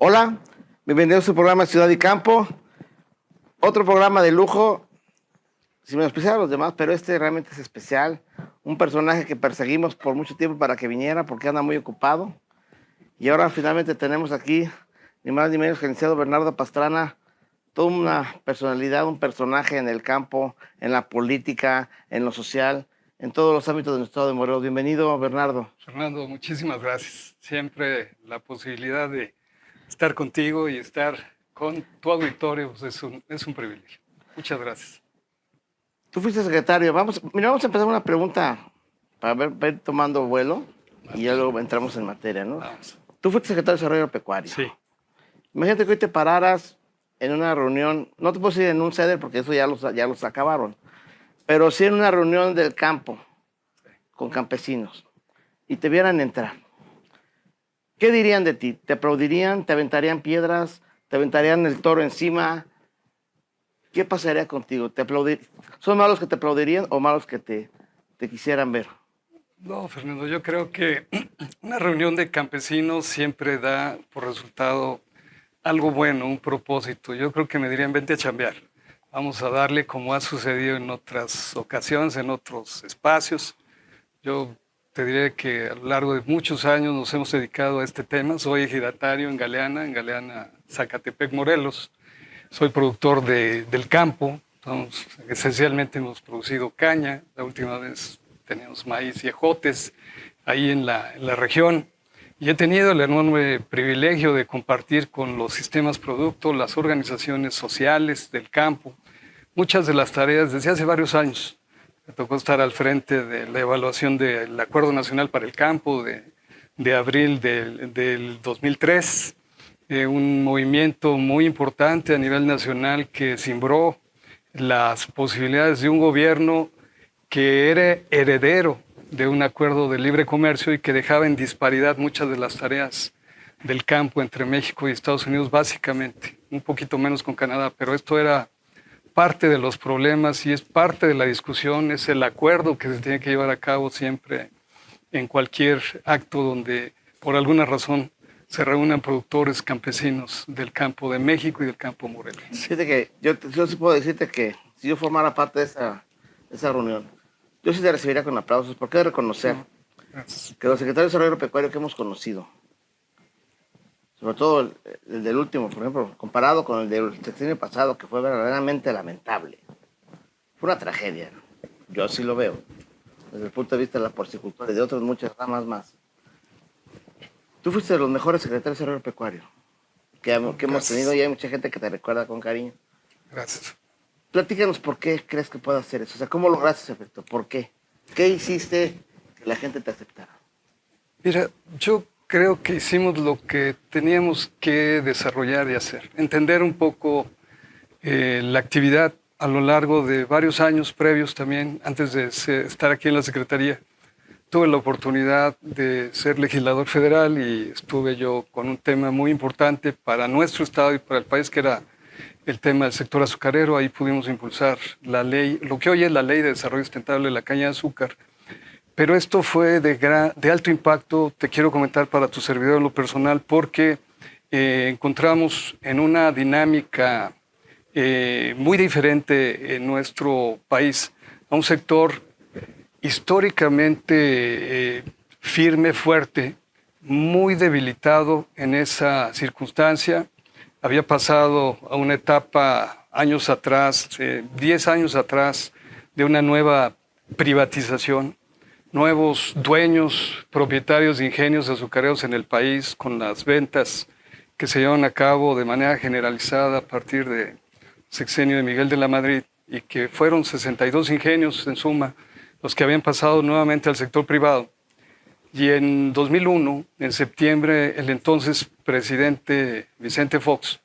Hola, bienvenidos a su programa Ciudad y Campo. Otro programa de lujo, sin menospreciar a los demás, pero este realmente es especial. Un personaje que perseguimos por mucho tiempo para que viniera porque anda muy ocupado. Y ahora finalmente tenemos aquí, ni más ni menos que el licenciado Bernardo Pastrana, toda una personalidad, un personaje en el campo, en la política, en lo social, en todos los ámbitos de nuestro estado de Morelos. Bienvenido, Bernardo. Fernando, muchísimas gracias. Siempre la posibilidad de estar contigo y estar con tu auditorio pues es un privilegio. Muchas gracias. Tú fuiste secretario. Vamos a empezar una pregunta para ver tomando vuelo y ya luego entramos en materia, ¿no? Vamos. Tú fuiste secretario de Desarrollo Pecuario. Sí. Imagínate que hoy te pararas en una reunión, no te puedo decir en un CEDER porque eso ya los acabaron, pero sí en una reunión del campo con campesinos y te vieran entrar. ¿Qué dirían de ti? ¿Te aplaudirían? ¿Te aventarían piedras? ¿Te aventarían el toro encima? ¿Qué pasaría contigo? ¿Son malos que te aplaudirían o malos que te quisieran ver? No, Fernando, yo creo que una reunión de campesinos siempre da por resultado algo bueno, un propósito. Yo creo que me dirían, vente a chambear. Vamos a darle como ha sucedido en otras ocasiones, en otros espacios. Yo te diré que a lo largo de muchos años nos hemos dedicado a este tema. Soy ejidatario en Galeana, Zacatepec, Morelos. Soy productor del campo. Esencialmente hemos producido caña. La última vez teníamos maíz y ejotes ahí en la región. Y he tenido el enorme privilegio de compartir con los sistemas producto, las organizaciones sociales del campo, muchas de las tareas desde hace varios años. Me tocó estar al frente de la evaluación del Acuerdo Nacional para el Campo de abril del 2003, un movimiento muy importante a nivel nacional que cimbró las posibilidades de un gobierno que era heredero de un acuerdo de libre comercio y que dejaba en disparidad muchas de las tareas del campo entre México y Estados Unidos, básicamente, un poquito menos con Canadá, pero esto era parte de los problemas y es parte de la discusión, es el acuerdo que se tiene que llevar a cabo siempre en cualquier acto donde por alguna razón se reúnan productores campesinos del campo de México y del campo morelense. Fíjate que yo sí puedo decirte que si yo formara parte de esa reunión, yo sí te recibiría con aplausos, porque he de reconocer que los secretarios de Desarrollo Pecuario que hemos conocido, sobre todo el del último, por ejemplo, comparado con el del sexenio pasado, que fue verdaderamente lamentable. Fue una tragedia, ¿no? Yo así lo veo, desde el punto de vista de la porcicultura y de otras muchas ramas más. Tú fuiste de los mejores secretarios de Desarrollo Pecuario que hemos tenido y hay mucha gente que te recuerda con cariño. Gracias. Platícanos por qué crees que puedo hacer eso. O sea, ¿cómo lograste ese efecto? ¿Por qué? ¿Qué hiciste que la gente te aceptara? Mira, yo creo que hicimos lo que teníamos que desarrollar y hacer. Entender un poco la actividad a lo largo de varios años previos también, antes de estar aquí en la Secretaría. Tuve la oportunidad de ser legislador federal y estuve yo con un tema muy importante para nuestro estado y para el país, que era el tema del sector azucarero. Ahí pudimos impulsar la ley, lo que hoy es la Ley de Desarrollo Sustentable de la Caña de Azúcar. Pero esto fue de alto impacto, te quiero comentar para tu servidor en lo personal, porque encontramos en una dinámica muy diferente en nuestro país a un sector históricamente firme, fuerte, muy debilitado en esa circunstancia. Había pasado a una etapa años atrás, 10 años atrás, de una nueva privatización, nuevos dueños, propietarios de ingenios azucareros en el país, con las ventas que se llevan a cabo de manera generalizada a partir del sexenio de Miguel de la Madrid, y que fueron 62 ingenios en suma los que habían pasado nuevamente al sector privado. Y en 2001, en septiembre, el entonces presidente Vicente Fox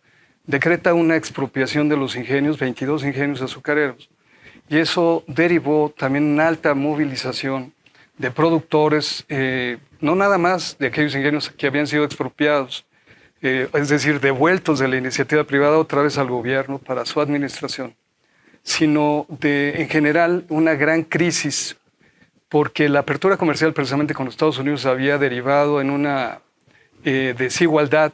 decreta una expropiación de los ingenios, 22 ingenios azucareros. Y eso derivó también una alta movilización de productores, no nada más de aquellos ingenios que habían sido expropiados, es decir, devueltos de la iniciativa privada otra vez al gobierno para su administración, sino en general una gran crisis, porque la apertura comercial precisamente con los Estados Unidos había derivado en una desigualdad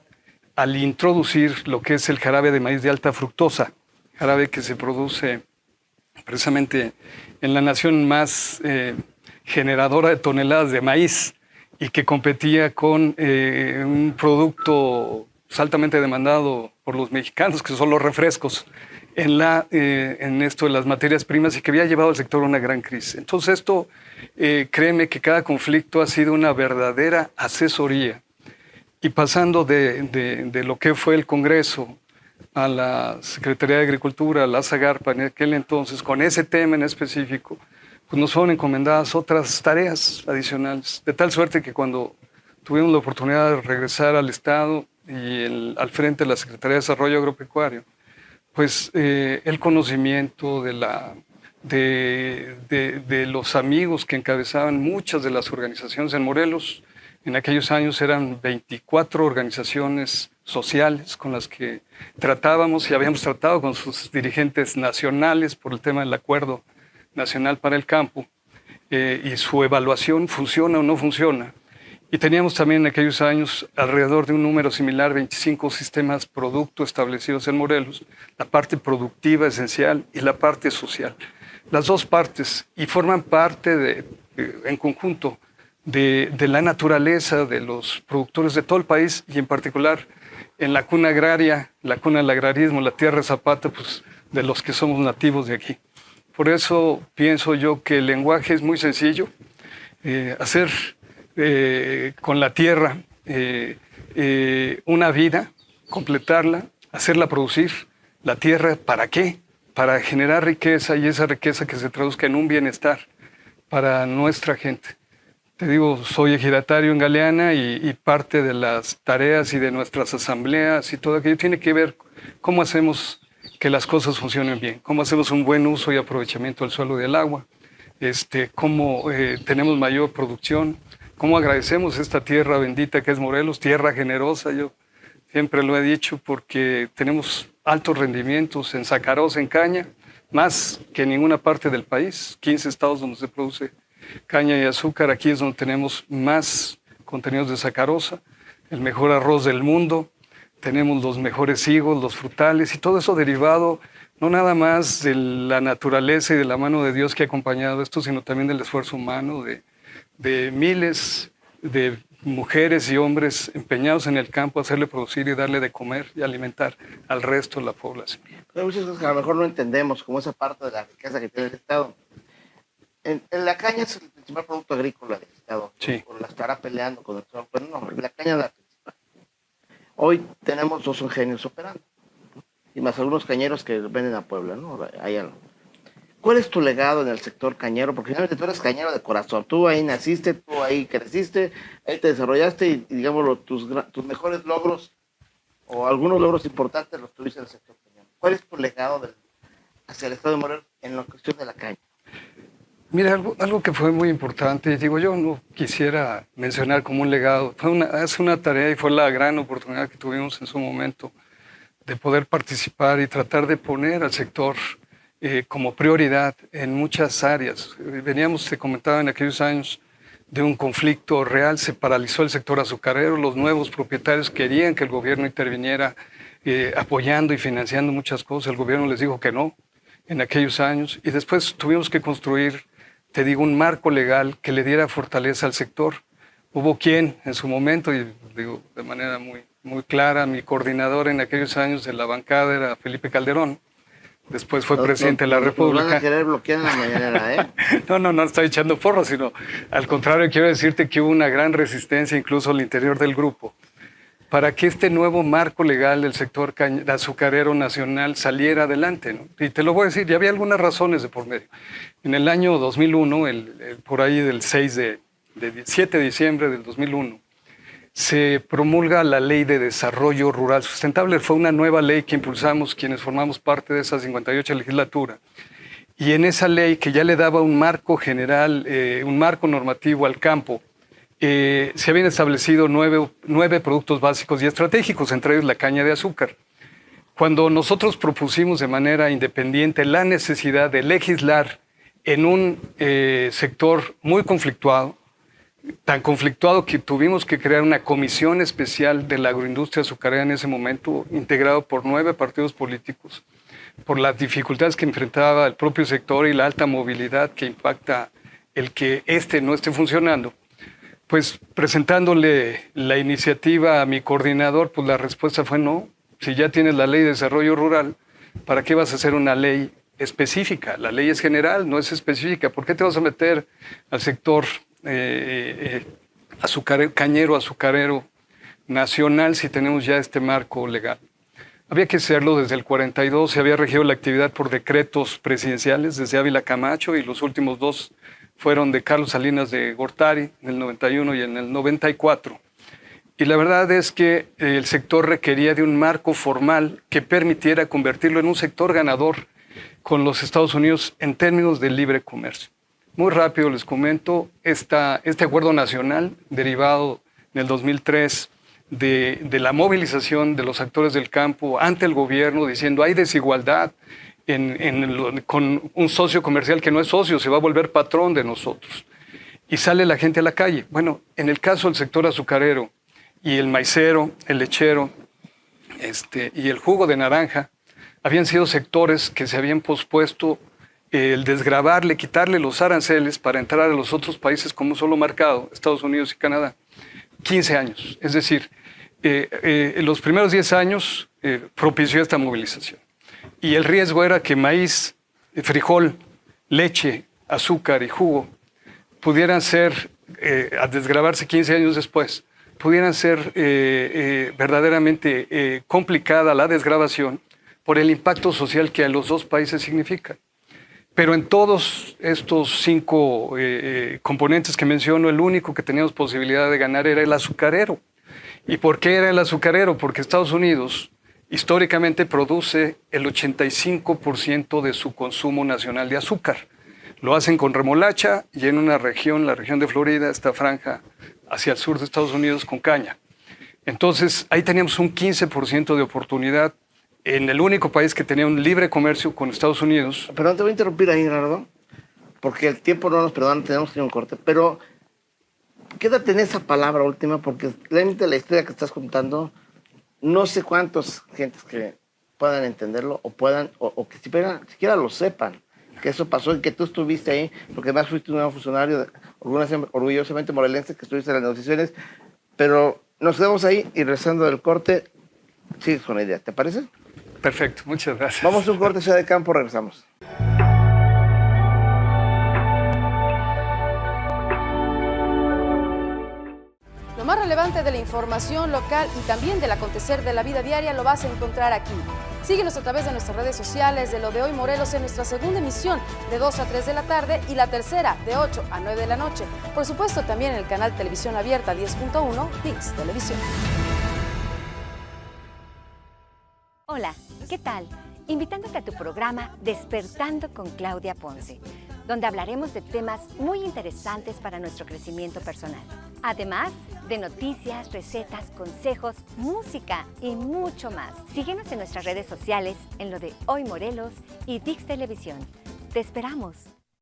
al introducir lo que es el jarabe de maíz de alta fructosa, jarabe que se produce precisamente en la nación más generadora de toneladas de maíz y que competía con un producto altamente demandado por los mexicanos, que son los refrescos, en esto de las materias primas y que había llevado al sector a una gran crisis. Entonces esto, créeme que cada conflicto ha sido una verdadera asesoría. Y pasando de lo que fue el Congreso a la Secretaría de Agricultura, a la Zagarpa en aquel entonces, con ese tema en específico, pues nos fueron encomendadas otras tareas adicionales, de tal suerte que cuando tuvimos la oportunidad de regresar al Estado y al frente de la Secretaría de Desarrollo Agropecuario, pues el conocimiento de los amigos que encabezaban muchas de las organizaciones en Morelos. En aquellos años eran 24 organizaciones sociales con las que tratábamos y habíamos tratado con sus dirigentes nacionales por el tema del Acuerdo Nacional para el Campo y su evaluación, funciona o no funciona. Y teníamos también en aquellos años alrededor de un número similar, 25 sistemas producto establecidos en Morelos, la parte productiva esencial y la parte social. Las dos partes, y forman parte en conjunto de la naturaleza de los productores de todo el país y en particular en la cuna agraria, la cuna del agrarismo, la tierra de Zapata, pues de los que somos nativos de aquí. Por eso pienso yo que el lenguaje es muy sencillo, hacer con la tierra una vida, completarla, hacerla producir. La tierra, ¿para qué? Para generar riqueza y esa riqueza que se traduzca en un bienestar para nuestra gente. Te digo, soy ejidatario en Galeana y parte de las tareas y de nuestras asambleas y todo aquello tiene que ver cómo hacemos que las cosas funcionen bien, cómo hacemos un buen uso y aprovechamiento del suelo y del agua, cómo tenemos mayor producción, cómo agradecemos esta tierra bendita que es Morelos, tierra generosa, yo siempre lo he dicho, porque tenemos altos rendimientos en sacarosa, en caña, más que en ninguna parte del país, 15 estados donde se produce caña y azúcar, aquí es donde tenemos más contenidos de sacarosa, el mejor arroz del mundo, tenemos los mejores higos, los frutales y todo eso derivado no nada más de la naturaleza y de la mano de Dios que ha acompañado esto, sino también del esfuerzo humano de miles de mujeres y hombres empeñados en el campo a hacerle producir y darle de comer y alimentar al resto de la población. Hay muchas cosas que a lo mejor no entendemos, como esa parte de la riqueza que tiene el Estado. En la caña es el principal producto agrícola del Estado. Sí. Por la estará peleando con el Estado, pero no, la caña es la principal. Hoy tenemos 2 ingenios operando, y más algunos cañeros que venden a Puebla, ¿no? Allá. ¿Cuál es tu legado en el sector cañero? Porque finalmente tú eres cañero de corazón. Tú ahí naciste, tú ahí creciste, ahí te desarrollaste y digámoslo, tus mejores logros o algunos logros importantes los tuviste en el sector cañero. ¿Cuál es tu legado hacia el Estado de Morelos en la cuestión de la caña? Mira, algo que fue muy importante, y digo, yo no quisiera mencionar como un legado, es una tarea y fue la gran oportunidad que tuvimos en su momento de poder participar y tratar de poner al sector como prioridad en muchas áreas. Veníamos, te comentaba en aquellos años, de un conflicto real, se paralizó el sector azucarero, los nuevos propietarios querían que el gobierno interviniera apoyando y financiando muchas cosas, el gobierno les dijo que no en aquellos años y después tuvimos que construir, te digo, un marco legal que le diera fortaleza al sector. Hubo quien en su momento, y digo de manera muy, muy clara, mi coordinador en aquellos años de la bancada era Felipe Calderón, después fue presidente de la República. Nos van a querer bloquear en la mañanera, ¿eh? No estoy echando porro, sino al contrario, quiero decirte que hubo una gran resistencia incluso al interior del grupo para que este nuevo marco legal del sector azucarero nacional saliera adelante, ¿no? Y te lo voy a decir, ya había algunas razones de por medio. En el año 2001, por ahí del 7 de diciembre del 2001, se promulga la Ley de Desarrollo Rural Sustentable. Fue una nueva ley que impulsamos quienes formamos parte de esa 58 legislatura. Y en esa ley, que ya le daba un marco general, un marco normativo al campo, se habían establecido 9 productos básicos y estratégicos, entre ellos la caña de azúcar. Cuando nosotros propusimos de manera independiente la necesidad de legislar en un sector muy conflictuado, tan conflictuado que tuvimos que crear una comisión especial de la agroindustria azucarera en ese momento, integrado por 9 partidos políticos, por las dificultades que enfrentaba el propio sector y la alta movilidad que impacta el que no esté funcionando. Pues presentándole la iniciativa a mi coordinador, pues la respuesta fue no. Si ya tienes la ley de desarrollo rural, ¿para qué vas a hacer una ley específica? La ley es general, no es específica. ¿Por qué te vas a meter al sector cañero, azucarero nacional si tenemos ya este marco legal? Había que hacerlo desde el 42, se había regido la actividad por decretos presidenciales desde Ávila Camacho y los últimos 2 fueron de Carlos Salinas de Gortari en el 91 y en el 94. Y la verdad es que el sector requería de un marco formal que permitiera convertirlo en un sector ganador con los Estados Unidos en términos de libre comercio. Muy rápido les comento, este acuerdo nacional derivado en el 2003 de la movilización de los actores del campo ante el gobierno diciendo hay desigualdad con un socio comercial que no es socio, se va a volver patrón de nosotros. Y sale la gente a la calle. Bueno, en el caso del sector azucarero y el maicero, el lechero y el jugo de naranja, habían sido sectores que se habían pospuesto el desgravarle, quitarle los aranceles para entrar a los otros países como un solo mercado, Estados Unidos y Canadá, 15 años. Es decir, los primeros 10 años propició esta movilización. Y el riesgo era que maíz, frijol, leche, azúcar y jugo pudieran ser, a desgravarse 15 años después, pudieran ser verdaderamente complicada la desgravación por el impacto social que a los 2 países significa. Pero en todos estos 5 componentes que menciono, el único que teníamos posibilidad de ganar era el azucarero. ¿Y por qué era el azucarero? Porque Estados Unidos históricamente produce el 85% de su consumo nacional de azúcar. Lo hacen con remolacha y en una región, la región de Florida, esta franja hacia el sur de Estados Unidos con caña. Entonces, ahí teníamos un 15% de oportunidad en el único país que tenía un libre comercio con Estados Unidos. Perdón, te voy a interrumpir ahí, Gerardo, porque el tiempo no nos perdona, tenemos que ir a un corte, pero quédate en esa palabra última, porque realmente la historia que estás contando, no sé cuántos gentes que puedan entenderlo o puedan, o que siquiera lo sepan, que eso pasó y que tú estuviste ahí, porque además fuiste un nuevo funcionario, orgullosamente morelense, que estuviste en las negociaciones, pero nos quedamos ahí y rezando del corte, sigues con la idea, ¿te parece? Perfecto, muchas gracias. Vamos a un corte, Ciudad de Campo, regresamos. Lo más relevante de la información local y también del acontecer de la vida diaria lo vas a encontrar aquí. Síguenos a través de nuestras redes sociales de Lo de Hoy Morelos en nuestra segunda emisión de 2 a 3 de la tarde y la tercera de 8 a 9 de la noche. Por supuesto, también en el canal Televisión Abierta 10.1 ViX Televisión. Hola, ¿qué tal? Invitándote a tu programa Despertando con Claudia Ponce, donde hablaremos de temas muy interesantes para nuestro crecimiento personal. Además de noticias, recetas, consejos, música y mucho más. Síguenos en nuestras redes sociales en Lo de Hoy Morelos y ViX Televisión. Te esperamos.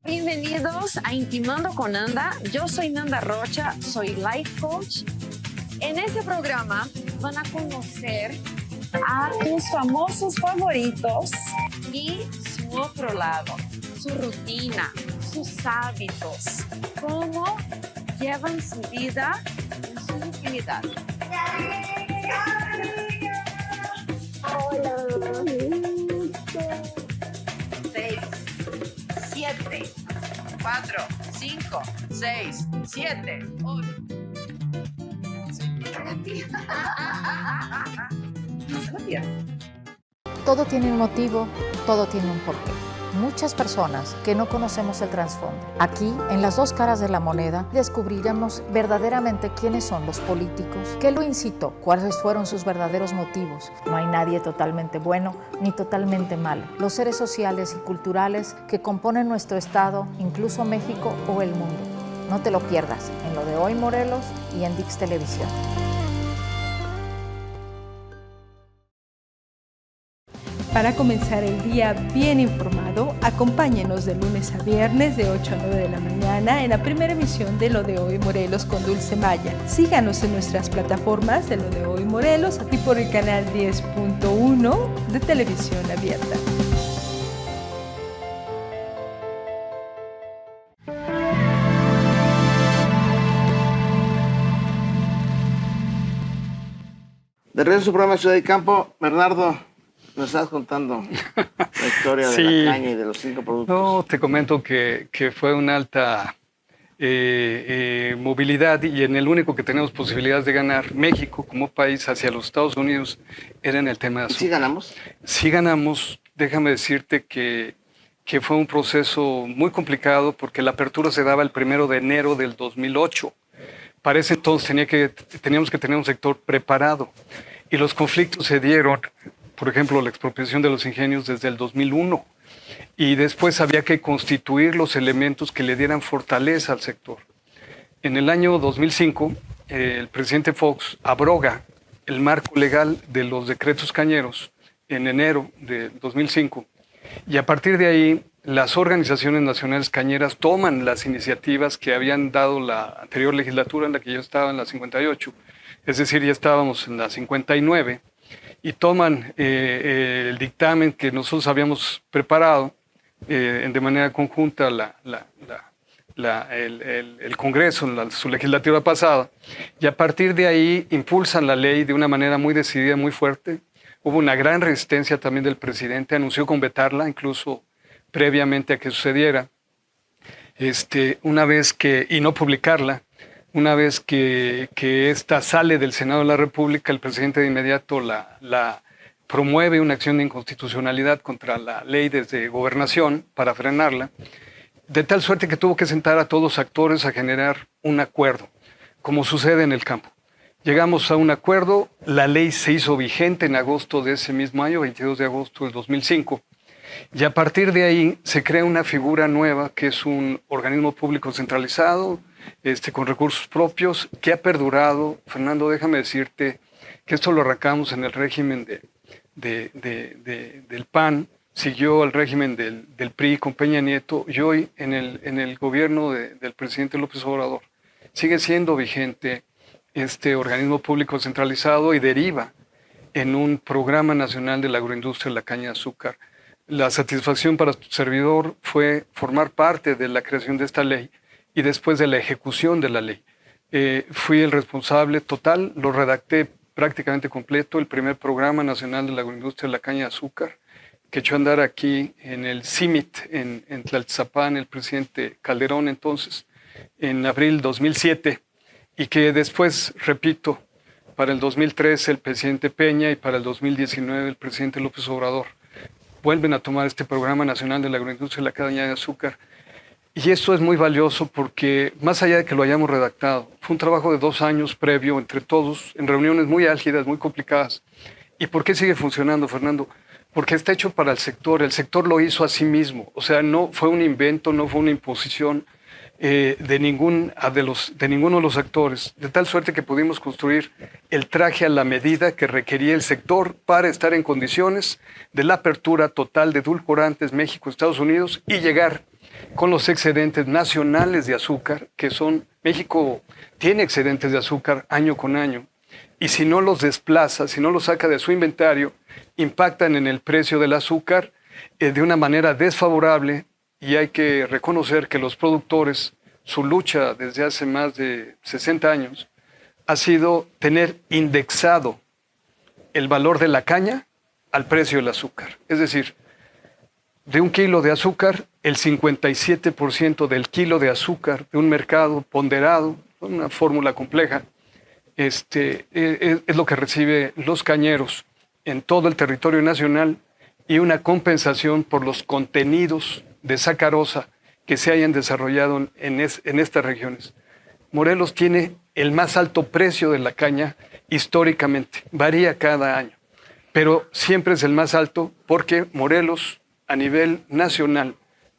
Bienvenidos a Intimando con Nanda. Yo soy Nanda Rocha, soy life coach. En este programa van a conocer a tus famosos favoritos y su otro lado, su rutina, sus hábitos, cómo llevan su vida en su intimidad. Hola. 6, 7, 4, 5, 6, 7, 8. No se lo pierdan. Todo tiene un motivo, todo tiene un porqué. Muchas personas que no conocemos el trasfondo. Aquí, en las 2 caras de la moneda, descubriremos verdaderamente quiénes son los políticos, qué lo incitó, cuáles fueron sus verdaderos motivos. No hay nadie totalmente bueno ni totalmente malo. Los seres sociales y culturales que componen nuestro estado, incluso México o el mundo. No te lo pierdas en Lo de Hoy Morelos y en ViX Televisión. Para comenzar el día bien informado gustado, acompáñenos de lunes a viernes de 8 a 9 de la mañana en la primera emisión de Lo de Hoy Morelos con Dulce Maya. Síganos en nuestras plataformas de Lo de Hoy Morelos, aquí por el canal 10.1 de Televisión Abierta. De regreso a su programa Ciudad y Campo, Bernardo, nos estabas contando la historia de la caña y de los 5 productos. No, te comento que fue una alta movilidad y en el único que tenemos posibilidades de ganar, México como país hacia los Estados Unidos, era en el tema de azúcar. ¿Sí ganamos? Sí ganamos. Déjame decirte que fue un proceso muy complicado porque la apertura se daba el 1 de enero del 2008. Para ese entonces teníamos que tener un sector preparado y los conflictos se dieron, por ejemplo, la expropiación de los ingenios desde el 2001 y después había que constituir los elementos que le dieran fortaleza al sector. En el año 2005, el presidente Fox abroga el marco legal de los decretos cañeros en enero de 2005 y a partir de ahí las organizaciones nacionales cañeras toman las iniciativas que habían dado la anterior legislatura en la que yo estaba, en la 58, es decir, ya estábamos en la 59, y toman el dictamen que nosotros habíamos preparado de manera conjunta el Congreso en su legislatura pasada, y a partir de ahí impulsan la ley de una manera muy decidida, muy fuerte. Hubo una gran resistencia también del presidente, anunció con vetarla, incluso previamente a que sucediera, y no publicarla. Una vez que esta sale del Senado de la República, el presidente de inmediato la promueve una acción de inconstitucionalidad contra la ley desde Gobernación para frenarla, de tal suerte que tuvo que sentar a todos los actores a generar un acuerdo, como sucede en el campo. Llegamos a un acuerdo, la ley se hizo vigente en agosto de ese mismo año, 22 de agosto del 2005, y a partir de ahí se crea una figura nueva que es un organismo público centralizado, con recursos propios, que ha perdurado. Fernando, déjame decirte que esto lo arrancamos en el régimen del PAN, siguió el régimen del PRI con Peña Nieto y hoy en el gobierno del presidente López Obrador sigue siendo vigente este organismo público centralizado y deriva en un programa nacional de la agroindustria de la caña de azúcar. La satisfacción para tu servidor fue formar parte de la creación de esta ley y después de la ejecución de la ley. Fui el responsable total, lo redacté prácticamente completo, el primer programa nacional de la agroindustria de la caña de azúcar, que echó a andar aquí en el CIMIT, en Tlaltizapán, el presidente Calderón entonces, en abril 2007, y que después, repito, para el 2013 el presidente Peña y para el 2019 el presidente López Obrador vuelven a tomar este programa nacional de la agroindustria de la caña de azúcar. Y esto es muy valioso porque, más allá de que lo hayamos redactado, fue un trabajo de 2 años previo entre todos, en reuniones muy álgidas, muy complicadas. ¿Y por qué sigue funcionando, Fernando? Porque está hecho para el sector lo hizo a sí mismo. O sea, no fue un invento, no fue una imposición de ninguno de los actores, de tal suerte que pudimos construir el traje a la medida que requería el sector para estar en condiciones de la apertura total de edulcorantes México-Estados Unidos y llegar con los excedentes nacionales de azúcar, que son, México tiene excedentes de azúcar año con año, y si no los desplaza, si no los saca de su inventario, impactan en el precio del azúcar de una manera desfavorable. Y hay que reconocer que los productores, su lucha desde hace más de 60 años, ha sido tener indexado el valor de la caña al precio del azúcar. Es decir, de 1 kilo de azúcar, el 57% del kilo de azúcar de un mercado ponderado, una fórmula compleja, es lo que reciben los cañeros en todo el territorio nacional y una compensación por los contenidos de sacarosa que se hayan desarrollado en estas regiones. Morelos tiene el más alto precio de la caña históricamente, varía cada año, pero siempre es el más alto porque Morelos a nivel nacional,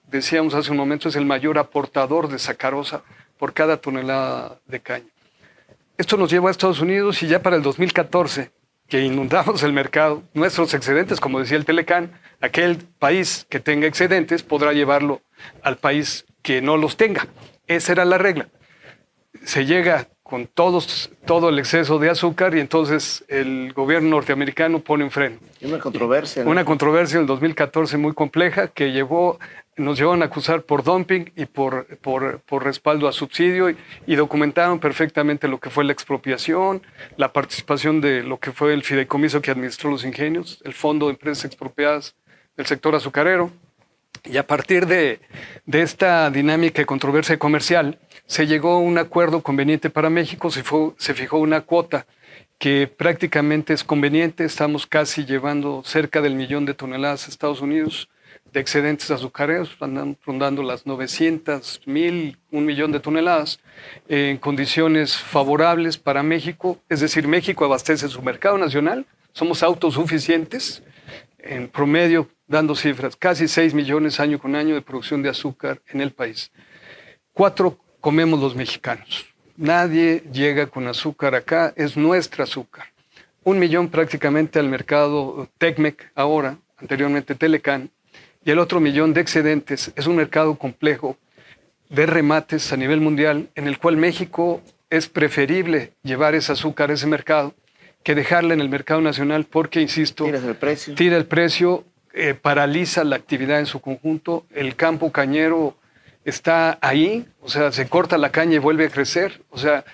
decíamos hace un momento, es el mayor aportador de sacarosa por cada tonelada de caña. Esto nos llevó a Estados Unidos y ya para el 2014, que inundamos el mercado, nuestros excedentes, como decía el Telecán, aquel país que tenga excedentes podrá llevarlo al país que no los tenga. Esa era la regla. Se llega con todo el exceso de azúcar y entonces el gobierno norteamericano pone un freno. Y una controversia, ¿no? Una controversia en el 2014 muy compleja que nos llevaron a acusar por dumping y por respaldo a subsidio y documentaron perfectamente lo que fue la expropiación, la participación de lo que fue el fideicomiso que administró los ingenios, el Fondo de Empresas Expropiadas del sector azucarero. Y a partir de esta dinámica de controversia comercial, se llegó a un acuerdo conveniente para México, se fijó una cuota que prácticamente es conveniente. Estamos casi llevando cerca del 1.000.000 de toneladas a Estados Unidos de excedentes azucareros, andan rondando las 900.000, 1.000.000 de toneladas, en condiciones favorables para México. Es decir, México abastece su mercado nacional, somos autosuficientes, en promedio, dando cifras, casi 6 millones año con año de producción de azúcar en el país. 4 comemos los mexicanos. Nadie llega con azúcar acá, es nuestra azúcar. 1.000.000 prácticamente al mercado Tecmec ahora, anteriormente Telecan, y el otro 1.000.000 de excedentes. Es un mercado complejo de remates a nivel mundial en el cual México es preferible llevar ese azúcar a ese mercado que dejarla en el mercado nacional porque, insisto, tira el precio, paraliza la actividad en su conjunto. El campo cañero está ahí, o sea, se corta la caña y vuelve a crecer. O sea,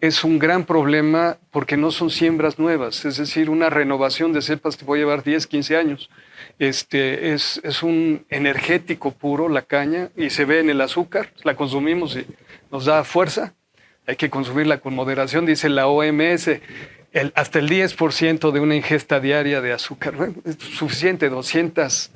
es un gran problema porque no son siembras nuevas, es decir, una renovación de cepas te puede llevar 10, 15 años. Es un energético puro la caña y se ve en el azúcar, la consumimos y nos da fuerza. Hay que consumirla con moderación, dice la OMS. Hasta el 10% de una ingesta diaria de azúcar, bueno, es suficiente, 200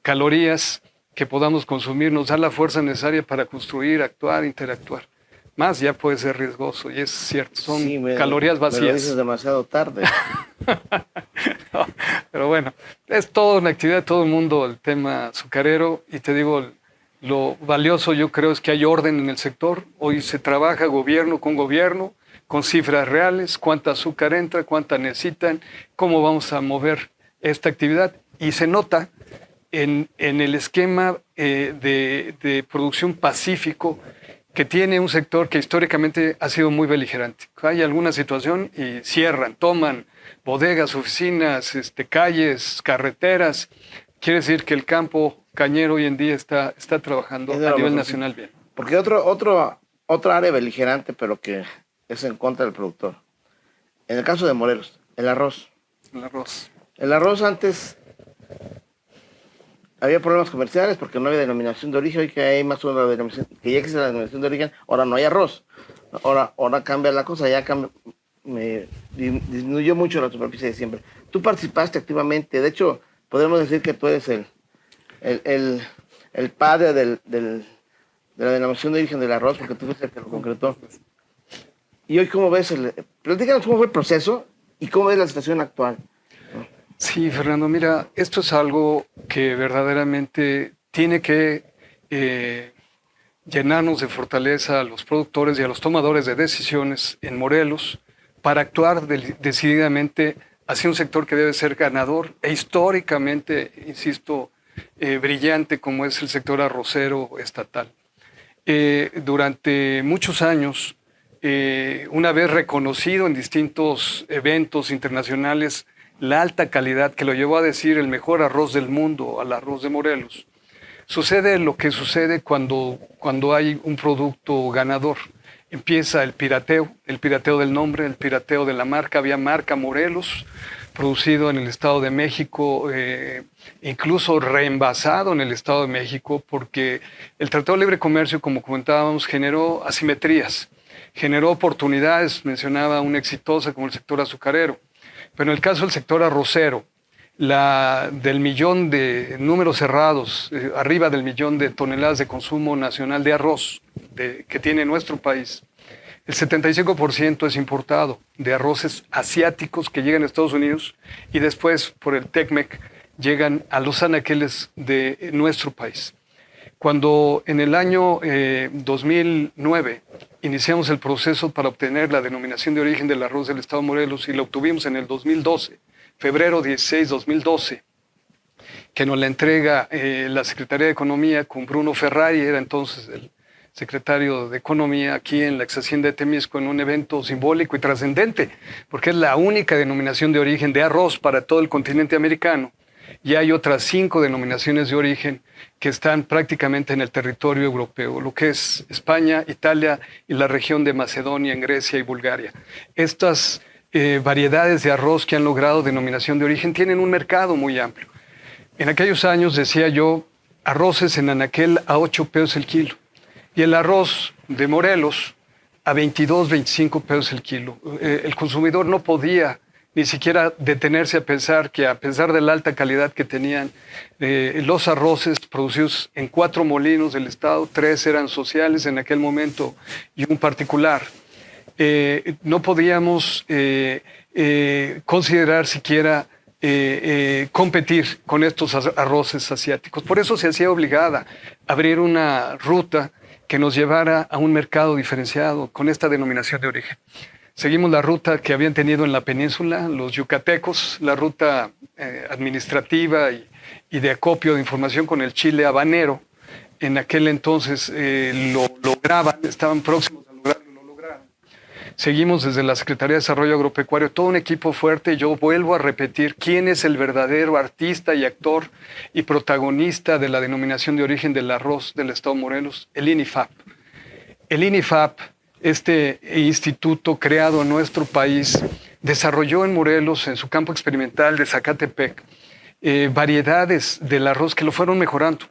calorías que podamos consumir, nos da la fuerza necesaria para construir, actuar, interactuar. Más ya puede ser riesgoso, y es cierto, son calorías vacías. Me lo dices demasiado tarde. No, pero bueno, es toda una actividad de todo el mundo el tema azucarero, y te digo, lo valioso yo creo es que hay orden en el sector. Hoy se trabaja gobierno, con cifras reales, cuánta azúcar entra, cuánta necesitan, cómo vamos a mover esta actividad. Y se nota en el esquema de producción pacífico que tiene un sector que históricamente ha sido muy beligerante. Hay alguna situación y cierran, toman bodegas, oficinas, calles, carreteras. Quiere decir que el campo cañero hoy en día está trabajando a nivel nacional bien. Porque otra área beligerante, pero que es en contra del productor. En el caso de Morelos, el arroz. El arroz antes había problemas comerciales porque no había denominación de origen. Hoy que hay más una denominación, que ya existe la denominación de origen, ahora no hay arroz. Ahora cambia la cosa, disminuyó mucho la superficie de siembra. Tú participaste activamente, de hecho, podemos decir que tú eres el padre de la denominación de origen del arroz, porque tú fuiste el que lo concretó. Y hoy, ¿cómo ves? Platícanos cómo fue el proceso y cómo ves la situación actual. Sí, Fernando, mira, esto es algo que verdaderamente tiene que llenarnos de fortaleza a los productores y a los tomadores de decisiones en Morelos para actuar decididamente hacia un sector que debe ser ganador e históricamente, insisto, brillante como es el sector arrocero estatal. Durante muchos años, una vez reconocido en distintos eventos internacionales la alta calidad que lo llevó a decir el mejor arroz del mundo al arroz de Morelos, sucede lo que sucede cuando hay un producto ganador. Empieza el pirateo del nombre, el pirateo de la marca. Había marca Morelos, producido en el Estado de México, incluso reenvasado en el Estado de México, porque el Tratado de Libre Comercio, como comentábamos, generó asimetrías, generó oportunidades. Mencionaba una exitosa como el sector azucarero, pero en el caso del sector arrocero, del 1.000.000 de números cerrados, arriba del 1.000.000 de toneladas de consumo nacional de arroz que tiene nuestro país, el 75% es importado de arroces asiáticos que llegan a Estados Unidos y después por el Tecmec llegan a los anaqueles de nuestro país. Cuando en el año 2009 iniciamos el proceso para obtener la denominación de origen del arroz del Estado de Morelos y la obtuvimos en el 2012, febrero 16, 2012, que nos la entrega la Secretaría de Economía con Bruno Ferrari, era entonces el secretario de Economía aquí en la ex hacienda de Temisco, en un evento simbólico y trascendente, porque es la única denominación de origen de arroz para todo el continente americano. Y hay otras 5 denominaciones de origen que están prácticamente en el territorio europeo, lo que es España, Italia y la región de Macedonia, en Grecia y Bulgaria. Estas variedades de arroz que han logrado denominación de origen tienen un mercado muy amplio. En aquellos años, decía yo, arroces en anaquel a 8 pesos el kilo. Y el arroz de Morelos a 22, 25 pesos el kilo. El consumidor no podía ni siquiera detenerse a pensar que, a pesar de la alta calidad que tenían los arroces producidos en 4 molinos del estado, 3 eran sociales en aquel momento y un particular, no podíamos considerar siquiera competir con estos arroces asiáticos. Por eso se hacía obligada abrir una ruta que nos llevara a un mercado diferenciado con esta denominación de origen. Seguimos la ruta que habían tenido en la península los yucatecos, la ruta administrativa y de acopio de información con el chile habanero. En aquel entonces lo lograban, estaban próximos a lograrlo, lo lograron. Seguimos desde la Secretaría de Desarrollo Agropecuario, todo un equipo fuerte. Yo vuelvo a repetir quién es el verdadero artista y actor y protagonista de la denominación de origen del arroz del estado de Morelos, el INIFAP. El INIFAP, este instituto creado en nuestro país, desarrolló en Morelos, en su campo experimental de Zacatepec, variedades del arroz que lo fueron mejorando.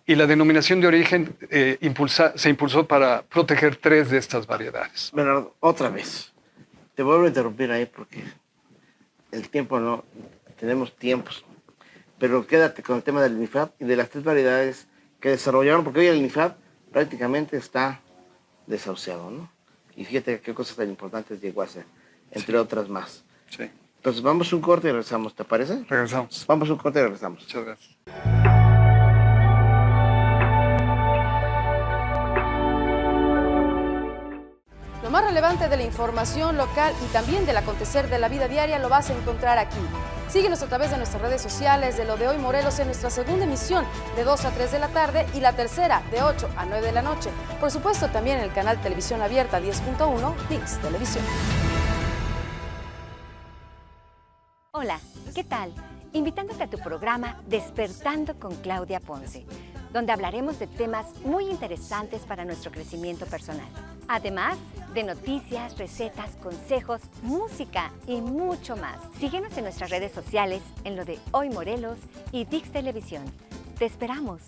Y la denominación de origen se impulsó para proteger 3 de estas variedades. Bernardo, otra vez, te vuelvo a interrumpir ahí porque el tiempo no, tenemos tiempos, pero quédate con el tema del INIFAP y de las 3 variedades que desarrollaron, porque hoy el INIFAP prácticamente está desahuciado, ¿no? Y fíjate qué cosas tan importantes llegó a hacer, entre otras más. Sí. Entonces vamos a un corte y regresamos, ¿te parece? Regresamos. Vamos a un corte y regresamos. Muchas gracias. Lo más relevante de la información local y también del acontecer de la vida diaria lo vas a encontrar aquí. Síguenos a través de nuestras redes sociales de Lo de Hoy Morelos en nuestra segunda emisión de 2 a 3 de la tarde y la tercera de 8 a 9 de la noche. Por supuesto, también en el canal Televisión Abierta 10.1 ViX Televisión. Hola, ¿qué tal? Invitándote a tu programa Despertando con Claudia Ponce, donde hablaremos de temas muy interesantes para nuestro crecimiento personal. Además de noticias, recetas, consejos, música y mucho más. Síguenos en nuestras redes sociales en Lo de Hoy Morelos y ViX Televisión. Te esperamos.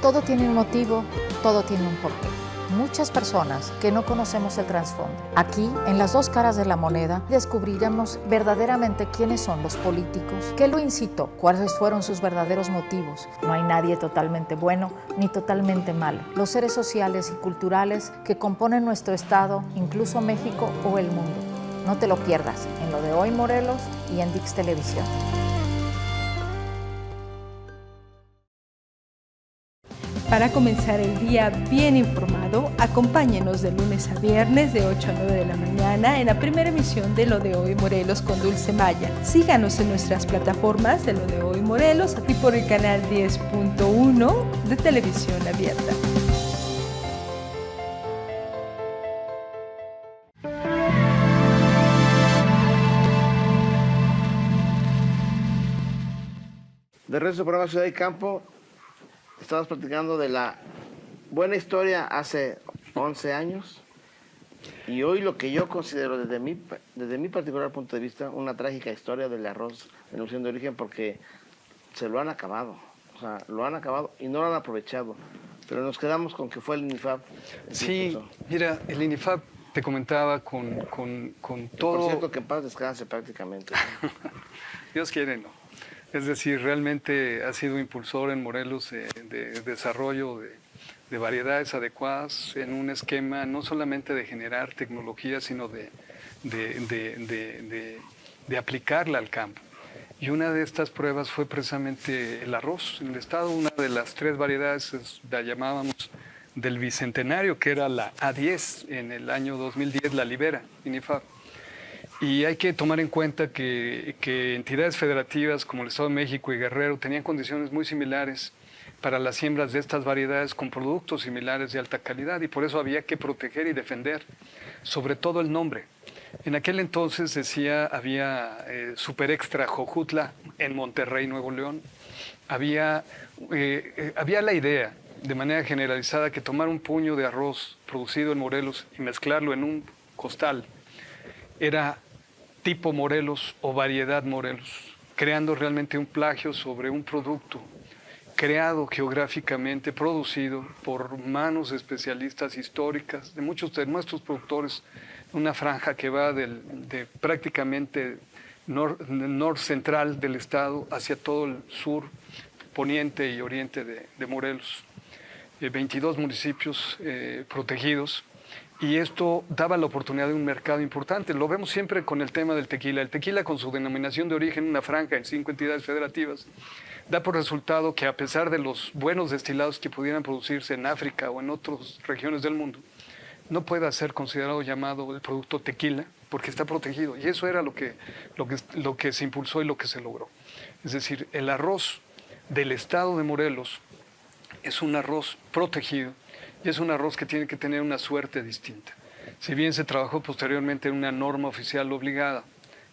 Todo tiene un motivo, todo tiene un porqué. Muchas personas que no conocemos el trasfondo. Aquí, en las 2 caras de la moneda, descubriremos verdaderamente quiénes son los políticos, qué lo incitó, cuáles fueron sus verdaderos motivos. No hay nadie totalmente bueno ni totalmente malo. Los seres sociales y culturales que componen nuestro estado, incluso México o el mundo. No te lo pierdas en Lo de Hoy Morelos y en ViX Televisión. Para comenzar el día bien informado, acompáñenos de lunes a viernes de 8 a 9 de la mañana en la primera emisión de Lo de Hoy Morelos con Dulce Maya. Síganos en nuestras plataformas de Lo de Hoy Morelos, aquí por el canal 10.1 de Televisión Abierta. De regreso al programa Ciudad y Campo, estamos platicando de la buena historia hace 11 años y hoy lo que yo considero desde mi particular punto de vista una trágica historia del arroz en opción de origen, porque se lo han acabado, o sea, lo han acabado y no lo han aprovechado, pero nos quedamos con que fue el INIFAP. Sí, mira, el INIFAP te comentaba con todo... Por cierto, que en paz descanse prácticamente. Dios quiere, no. Es decir, realmente ha sido impulsor en Morelos de desarrollo de variedades adecuadas en un esquema no solamente de generar tecnología, sino de aplicarla al campo. Y una de estas pruebas fue precisamente el arroz. En el estado, una de las 3 variedades la llamábamos del Bicentenario, que era la A10, en el año 2010 la Libera, INIFAP. Y hay que tomar en cuenta que entidades federativas como el Estado de México y Guerrero tenían condiciones muy similares para las siembras de estas variedades con productos similares de alta calidad, y por eso había que proteger y defender, sobre todo el nombre. En aquel entonces había Super Extra Jojutla en Monterrey, Nuevo León. Había la idea, de manera generalizada, que tomar un puño de arroz producido en Morelos y mezclarlo en un costal era tipo Morelos o variedad Morelos, creando realmente un plagio sobre un producto creado geográficamente, producido por manos de especialistas históricas, de muchos de nuestros productores, una franja que va de prácticamente central del estado hacia todo el sur, poniente y oriente de Morelos. 22 municipios protegidos, y esto daba la oportunidad de un mercado importante. Lo vemos siempre con el tema del tequila. El tequila, con su denominación de origen, una franja en 5 entidades federativas, da por resultado que, a pesar de los buenos destilados que pudieran producirse en África o en otras regiones del mundo, no pueda ser considerado llamado el producto tequila porque está protegido. Y eso era lo que se impulsó y lo que se logró. Es decir, el arroz del estado de Morelos es un arroz protegido y es un arroz que tiene que tener una suerte distinta. Si bien se trabajó posteriormente en una norma oficial obligada,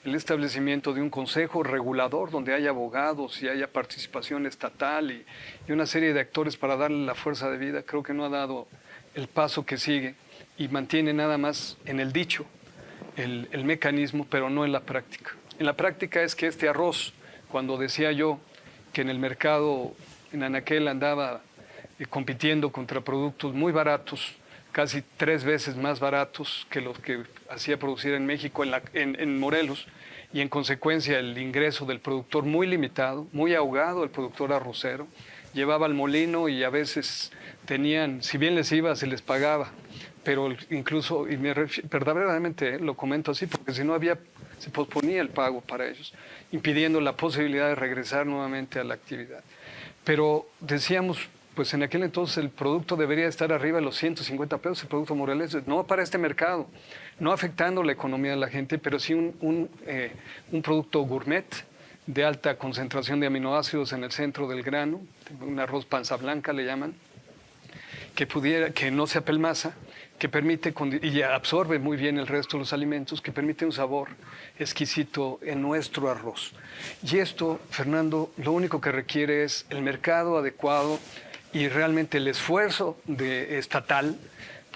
el establecimiento de un consejo regulador donde haya abogados y haya participación estatal y una serie de actores para darle la fuerza de vida, creo que no ha dado el paso que sigue y mantiene nada más en el dicho el mecanismo, pero no en la práctica. En la práctica es que este arroz, cuando decía yo que en el mercado en anaquel andaba compitiendo contra productos muy baratos, casi 3 veces más baratos que los que hacía producir en México, en Morelos, y en consecuencia el ingreso del productor muy limitado, muy ahogado, el productor arrocero, llevaba al molino y a veces tenían, si bien les iba, se les pagaba, pero incluso, y verdaderamente lo comento así, porque si no se posponía el pago para ellos, impidiendo la posibilidad de regresar nuevamente a la actividad. Pero decíamos, pues en aquel entonces el producto debería estar arriba de los 150 pesos, el producto morelense, no para este mercado, no afectando la economía de la gente, pero sí un producto gourmet de alta concentración de aminoácidos en el centro del grano, un arroz panza blanca le llaman, que no se apelmaza, que permite y absorbe muy bien el resto de los alimentos, que permite un sabor exquisito en nuestro arroz. Y esto, Fernando, lo único que requiere es el mercado adecuado y realmente el esfuerzo estatal,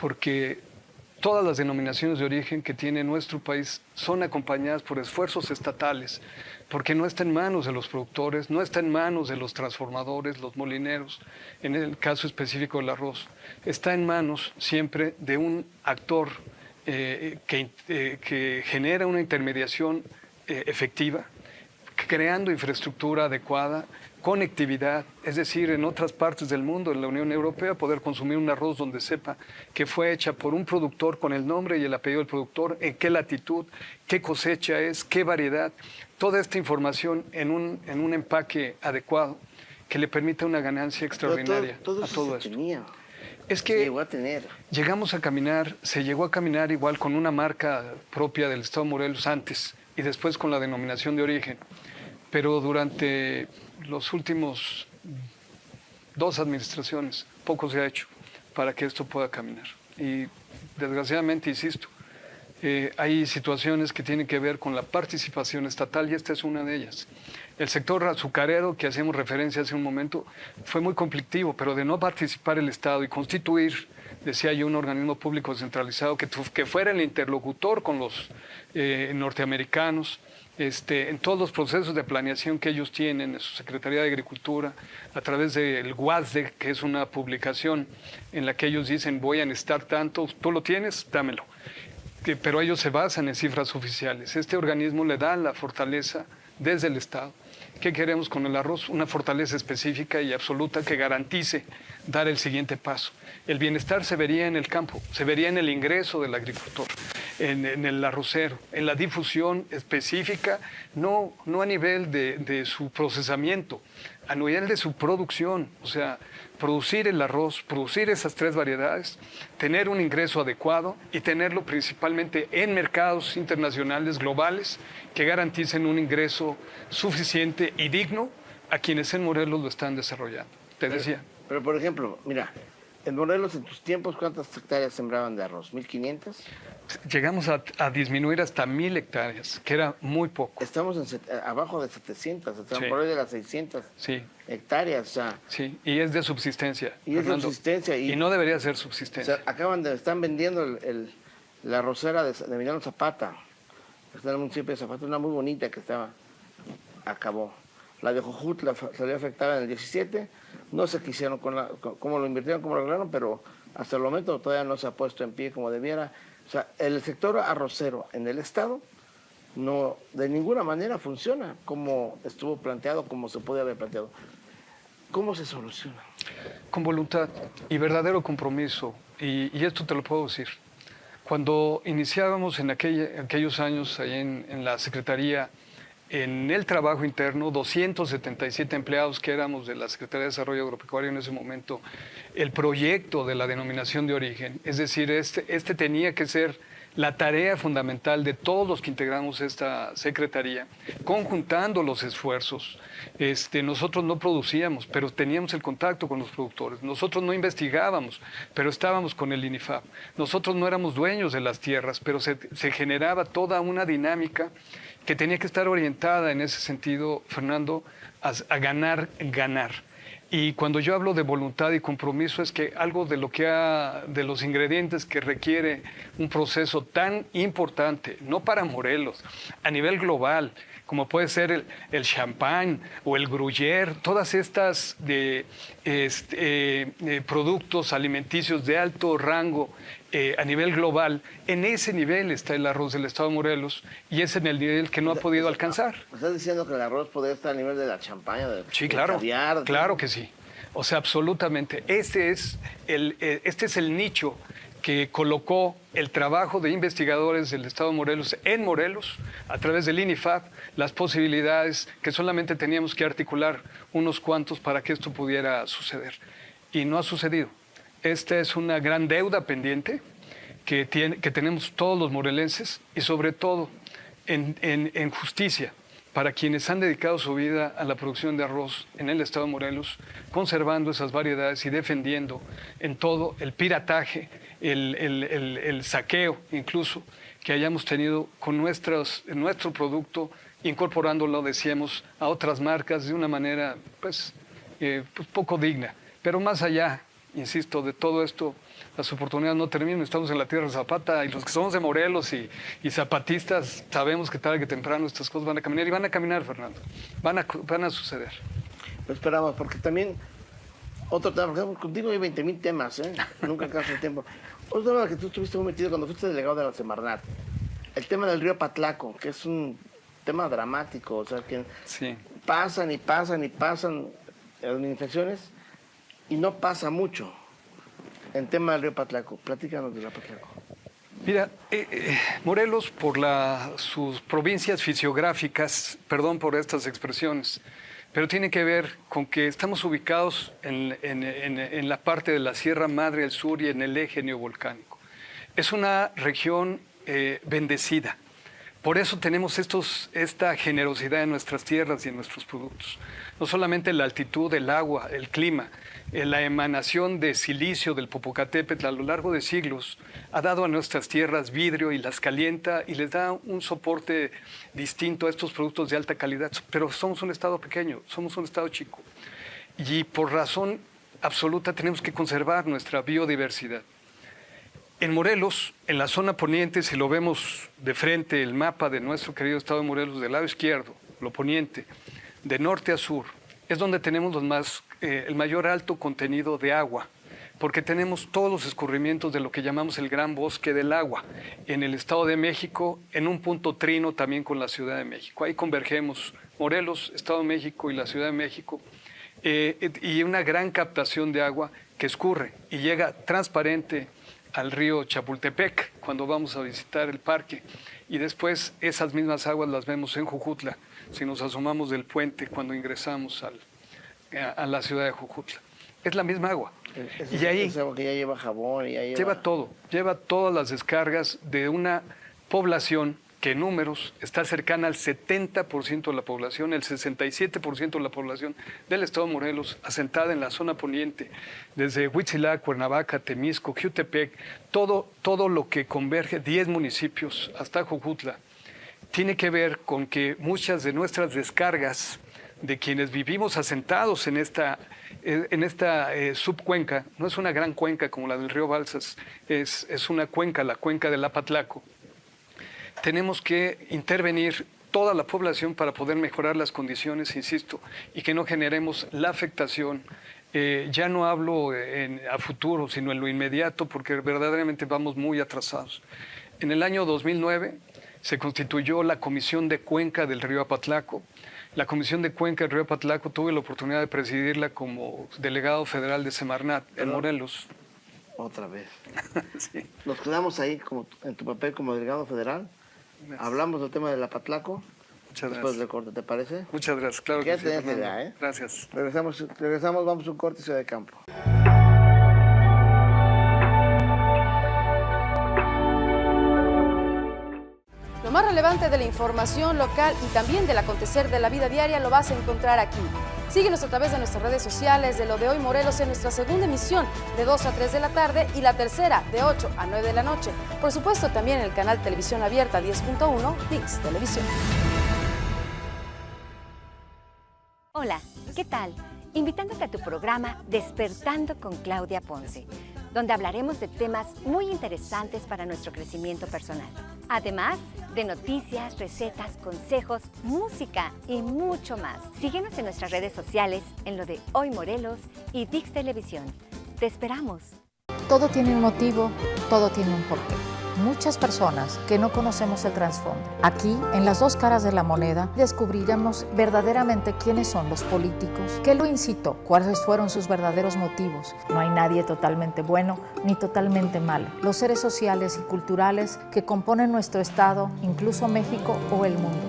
porque todas las denominaciones de origen que tiene nuestro país son acompañadas por esfuerzos estatales, porque no está en manos de los productores, no está en manos de los transformadores, los molineros, en el caso específico del arroz, está en manos siempre de un actor que genera una intermediación efectiva, creando infraestructura adecuada, conectividad, es decir, en otras partes del mundo, en la Unión Europea, poder consumir un arroz donde sepa que fue hecha por un productor con el nombre y el apellido del productor, en qué latitud, qué cosecha es, qué variedad, toda esta información en un empaque adecuado que le permita una ganancia extraordinaria a todo esto. Es que llegó a tener. Se llegó a caminar igual con una marca propia del Estado de Morelos antes y después con la denominación de origen. Pero durante los últimos 2 administraciones poco se ha hecho para que esto pueda caminar. Y desgraciadamente, insisto, hay situaciones que tienen que ver con la participación estatal y esta es una de ellas. El sector azucarero, que hacíamos referencia hace un momento, fue muy conflictivo, pero de no participar el Estado y constituir, decía yo, un organismo público descentralizado que fuera el interlocutor con los norteamericanos, en todos los procesos de planeación que ellos tienen en su Secretaría de Agricultura, a través del WASDE, que es una publicación en la que ellos dicen voy a necesitar tanto, tú lo tienes, dámelo. Pero ellos se basan en cifras oficiales. Este organismo le da la fortaleza desde el Estado. ¿Qué queremos con el arroz? Una fortaleza específica y absoluta que garantice dar el siguiente paso. El bienestar se vería en el campo, se vería en el ingreso del agricultor. en el arrocero, en la difusión específica, no a nivel de su procesamiento, a nivel de su producción, o sea, producir el arroz, producir esas 3 variedades, tener un ingreso adecuado y tenerlo principalmente en mercados internacionales, globales, que garanticen un ingreso suficiente y digno a quienes en Morelos lo están desarrollando. Te decía. Pero por ejemplo, mira, en Morelos en tus tiempos, ¿cuántas hectáreas sembraban de arroz? ¿1,500? Llegamos a disminuir hasta 1,000 hectáreas, que era muy poco. Estamos abajo de 700, estamos Sí. por ahí de las 600 Sí, hectáreas. O sea, sí, y es de subsistencia. y es de Fernando. subsistencia. Y no debería ser O subsistencia. sea, están vendiendo la arrocera de Emiliano Zapata. Está en el municipio de Zapata, una muy bonita que acabó. La de Jojutla salió afectada en el 17. No sé qué hicieron cómo lo invirtieron, cómo lo arreglaron, pero hasta el momento todavía no se ha puesto en pie como debiera. O sea, el sector arrocero en el estado no de ninguna manera funciona como estuvo planteado, como se puede haber planteado. ¿Cómo se soluciona? Con voluntad y verdadero compromiso. Y esto te lo puedo decir. Cuando iniciábamos en aquellos años ahí en la Secretaría, en el trabajo interno, 277 empleados que éramos de la Secretaría de Desarrollo Agropecuario en ese momento, el proyecto de la denominación de origen, es decir, este tenía que ser la tarea fundamental de todos los que integramos esta secretaría, conjuntando los esfuerzos. Nosotros no producíamos, pero teníamos el contacto con los productores. Nosotros no investigábamos, pero estábamos con el INIFAP. Nosotros no éramos dueños de las tierras, pero se generaba toda una dinámica que tenía que estar orientada en ese sentido, Fernando, a ganar. Y cuando yo hablo de voluntad y compromiso es que algo de los ingredientes que requiere un proceso tan importante, no para Morelos, a nivel global, como puede ser el champán o el gruyère, todas estas productos alimenticios de alto rango a nivel global, en ese nivel está el arroz del estado de Morelos y es en el nivel que no ha podido alcanzar. ¿Estás diciendo que el arroz podría estar al nivel de la champaña, Sí, del claro, caviar? claro que sí. O sea, absolutamente. Este es el nicho que colocó el trabajo de investigadores del estado de Morelos en Morelos, a través del INIFAP, las posibilidades que solamente teníamos que articular unos cuantos para que esto pudiera suceder. Y no ha sucedido. Esta es una gran deuda pendiente que tenemos todos los morelenses y sobre todo en justicia para quienes han dedicado su vida a la producción de arroz en el estado de Morelos, conservando esas variedades y defendiendo en todo el pirataje, el saqueo incluso que hayamos tenido con nuestro producto, incorporándolo, decíamos, a otras marcas de una manera pues poco digna. Pero más allá, insisto, de todo esto, las oportunidades no terminan. Estamos en la tierra de Zapata y los que somos de Morelos y zapatistas sabemos que tarde que temprano estas cosas van a caminar y van a caminar, Fernando. Van a suceder. Lo esperamos, porque también otro tema, porque contigo hay 20,000 temas, nunca alcanza el tiempo. Otro tema que tú estuviste muy metido cuando fuiste delegado de la Semarnat, el tema del río Patlaco, que es un tema dramático, o sea, que Sí. pasan administraciones y no pasa mucho en tema del río Patlaco. Platícanos del río Patlaco. Mira, Morelos, por sus provincias fisiográficas, perdón por estas expresiones, pero tiene que ver con que estamos ubicados en la parte de la Sierra Madre del Sur y en el eje neovolcánico. Es una región bendecida. Por eso tenemos esta generosidad en nuestras tierras y en nuestros productos. No solamente la altitud, el agua, el clima, la emanación de silicio del Popocatépetl a lo largo de siglos ha dado a nuestras tierras vidrio y las calienta y les da un soporte distinto a estos productos de alta calidad. Pero somos un estado pequeño, somos un estado chico. Y por razón absoluta tenemos que conservar nuestra biodiversidad. En Morelos, en la zona poniente, si lo vemos de frente, el mapa de nuestro querido estado de Morelos, del lado izquierdo, lo poniente, de norte a sur, es donde tenemos el mayor alto contenido de agua, porque tenemos todos los escurrimientos de lo que llamamos el Gran Bosque del Agua, en el Estado de México, en un punto trino también con la Ciudad de México. Ahí convergemos Morelos, Estado de México y la Ciudad de México, y una gran captación de agua que escurre y llega transparente al río Chapultepec cuando vamos a visitar el parque. Y después esas mismas aguas las vemos en Jujutla, si nos asomamos del puente cuando ingresamos a la ciudad de Jujutla. Es la misma agua. Y ahí es agua que ya lleva jabón y ya lleva todo, lleva todas las descargas de una población que en números está cercana al 70% de la población, el 67% de la población del estado de Morelos, asentada en la zona poniente, desde Huitzilac, Cuernavaca, Temisco, Jiutepec, todo lo que converge, 10 municipios hasta Jojutla, tiene que ver con que muchas de nuestras descargas de quienes vivimos asentados en esta subcuenca, no es una gran cuenca como la del río Balsas, es una cuenca, la cuenca del Apatlaco. Tenemos que intervenir toda la población para poder mejorar las condiciones, insisto, y que no generemos la afectación. Ya no hablo a futuro, sino en lo inmediato, porque verdaderamente vamos muy atrasados. En el año 2009 se constituyó la Comisión de Cuenca del río Apatlaco. La Comisión de Cuenca del río Apatlaco tuve la oportunidad de presidirla como delegado federal de Semarnat en Morelos. Otra vez. Sí. Nos quedamos ahí en tu papel como delegado federal. Hablamos del tema del Apatlaco. Muchas Después gracias. del corte, ¿te parece? Muchas gracias, claro que Quédate sí, en esta Fernando. idea, ¿eh? Gracias. Regresamos, vamos a un corte y Ciudad de Campo. Lo más relevante de la información local y también del acontecer de la vida diaria lo vas a encontrar aquí. Síguenos a través de nuestras redes sociales de Lo de Hoy Morelos en nuestra segunda emisión de 2 a 3 de la tarde y la tercera de 8 a 9 de la noche. Por supuesto, también en el canal Televisión Abierta 10.1 ViX Televisión. Hola, ¿qué tal? Invitándote a tu programa Despertando con Claudia Ponce, donde hablaremos de temas muy interesantes para nuestro crecimiento personal. Además de noticias, recetas, consejos, música y mucho más. Síguenos en nuestras redes sociales en Lo de Hoy Morelos y ViX Televisión. Te esperamos. Todo tiene un motivo, todo tiene un porqué. Muchas personas que no conocemos el trasfondo. Aquí, en las dos caras de la moneda, descubriremos verdaderamente quiénes son los políticos, qué lo incitó, cuáles fueron sus verdaderos motivos. No hay nadie totalmente bueno ni totalmente malo. Los seres sociales y culturales que componen nuestro estado, incluso México o el mundo.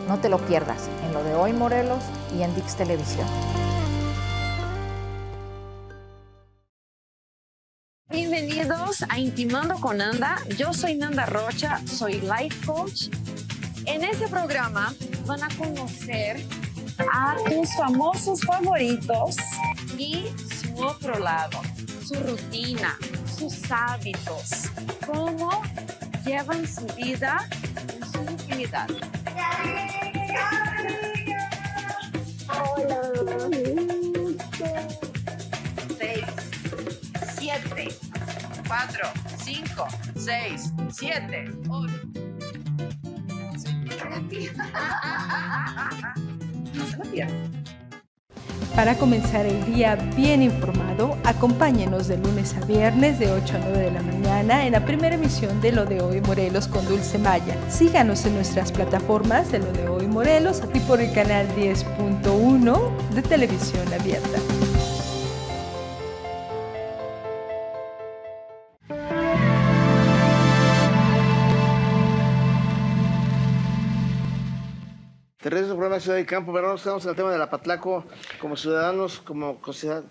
No te lo pierdas en Lo de Hoy Morelos y en ViX Televisión. Bienvenidos a Intimando con Nanda. Yo soy Nanda Rocha, soy Life Coach. En este programa van a conocer a tus famosos favoritos y su otro lado, su rutina, sus hábitos, cómo llevan su vida en su intimidad. Hola. 6, 7, 4, 5, 6, 7, 8. No se lo pierdan. Para comenzar el día bien informado, acompáñenos de lunes a viernes de 8 a 9 de la mañana en la primera emisión de Lo de Hoy Morelos con Dulce Maya. Síganos en nuestras plataformas de Lo de Hoy Morelos, aquí por el canal 10.1 de Televisión Abierta. Te regreso al programa Ciudad de Campo, pero nos quedamos en el tema del Apatlaco. Como ciudadanos, como sociedad,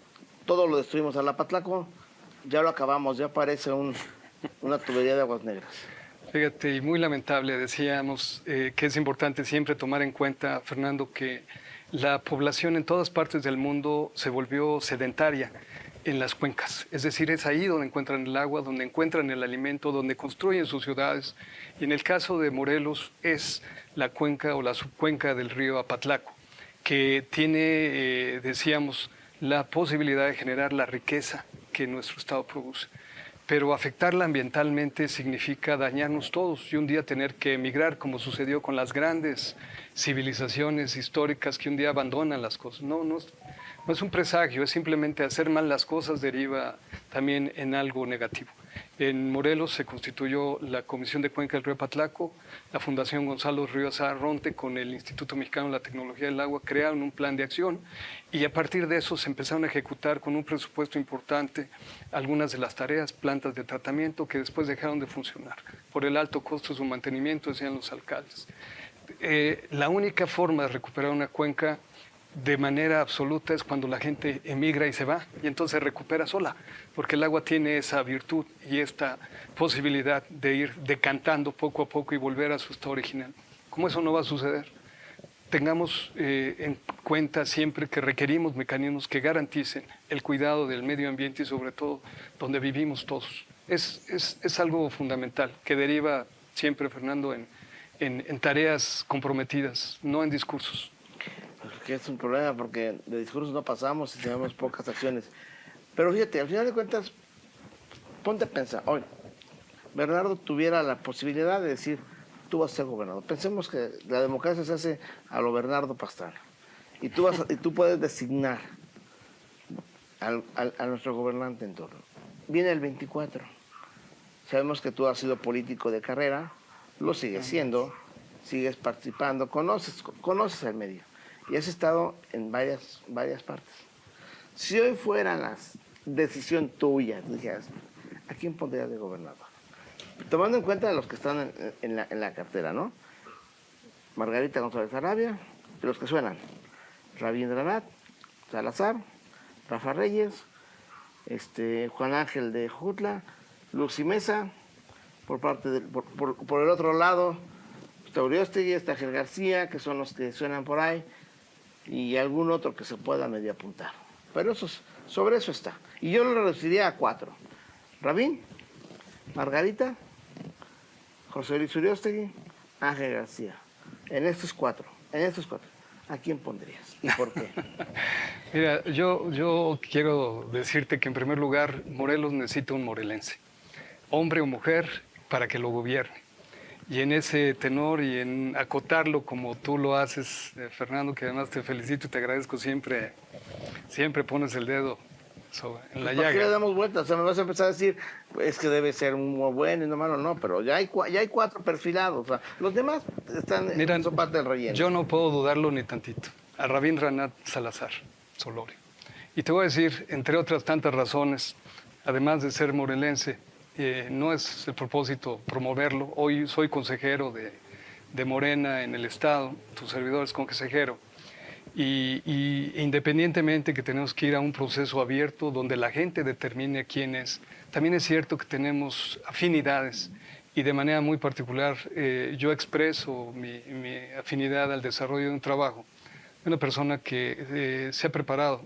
todo lo destruimos. Al Apatlaco ya lo acabamos, ya parece una tubería de aguas negras. Fíjate, y muy lamentable, decíamos que es importante siempre tomar en cuenta, Fernando, que la población en todas partes del mundo se volvió sedentaria en las cuencas. Es decir, es ahí donde encuentran el agua, donde encuentran el alimento, donde construyen sus ciudades. Y en el caso de Morelos es la cuenca o la subcuenca del río Apatlaco, que tiene, decíamos, la posibilidad de generar la riqueza que nuestro estado produce. Pero afectarla ambientalmente significa dañarnos todos y un día tener que emigrar, como sucedió con las grandes civilizaciones históricas que un día abandonan las cosas. No es un presagio, es simplemente hacer mal las cosas deriva también en algo negativo. En Morelos se constituyó la Comisión de Cuenca del Río Patlaco, la Fundación Gonzalo Ríos Arronte con el Instituto Mexicano de la Tecnología del Agua crearon un plan de acción y a partir de eso se empezaron a ejecutar con un presupuesto importante algunas de las tareas, plantas de tratamiento que después dejaron de funcionar por el alto costo de su mantenimiento, decían los alcaldes. La única forma de recuperar una cuenca de manera absoluta es cuando la gente emigra y se va y entonces se recupera sola, porque el agua tiene esa virtud y esta posibilidad de ir decantando poco a poco y volver a su estado original. Como eso no va a suceder, tengamos en cuenta siempre que requerimos mecanismos que garanticen el cuidado del medio ambiente y sobre todo donde vivimos todos. Es algo fundamental que deriva siempre, Fernando, en tareas comprometidas, no en discursos. Que es un problema porque de discursos no pasamos y tenemos pocas acciones. Pero fíjate, al final de cuentas, ponte a pensar, hoy, Bernardo tuviera la posibilidad de decir, tú vas a ser gobernador. Pensemos que la democracia se hace a lo Bernardo Pastrana. Y tú puedes designar a nuestro gobernante en turno. Viene el 24. Sabemos que tú has sido político de carrera, lo sigues siendo, sigues participando, conoces el medio. Y has estado en varias partes. Si hoy fuera la decisión tuya, dijeras, ¿a quién pondrías de gobernador? Tomando en cuenta los que están en la cartera, ¿no? Margarita González Arabia, de los que suenan, Rabín Ranat, Salazar, Rafa Reyes, Juan Ángel de Jutla, Lucy Mesa, por el otro lado, Uriostegui, Ángel García, que son los que suenan por ahí, y algún otro que se pueda medio apuntar. Pero sobre eso está. Y yo lo reduciría a 4. Rabín, Margarita, José Luis Uriostegui, Ángel García. En estos cuatro. ¿A quién pondrías? ¿Y por qué? Mira, yo quiero decirte que en primer lugar Morelos necesita un morelense, hombre o mujer, para que lo gobierne. Y en ese tenor y en acotarlo como tú lo haces, Fernando, que además te felicito y te agradezco, siempre pones el dedo en la llaga. ¿Por qué le damos vueltas? O sea, me vas a empezar a decir, es que debe ser muy bueno y no malo, no, pero ya hay 4 perfilados. O sea, los demás son parte del relleno. Yo no puedo dudarlo ni tantito. A Rabín Ranat Salazar Solorio. Y te voy a decir, entre otras tantas razones, además de ser morelense, no es el propósito promoverlo. Hoy soy consejero de Morena en el Estado, tu servidor es consejero, y independientemente que tenemos que ir a un proceso abierto donde la gente determine quién es, también es cierto que tenemos afinidades y de manera muy particular yo expreso mi afinidad al desarrollo de un trabajo de una persona que se ha preparado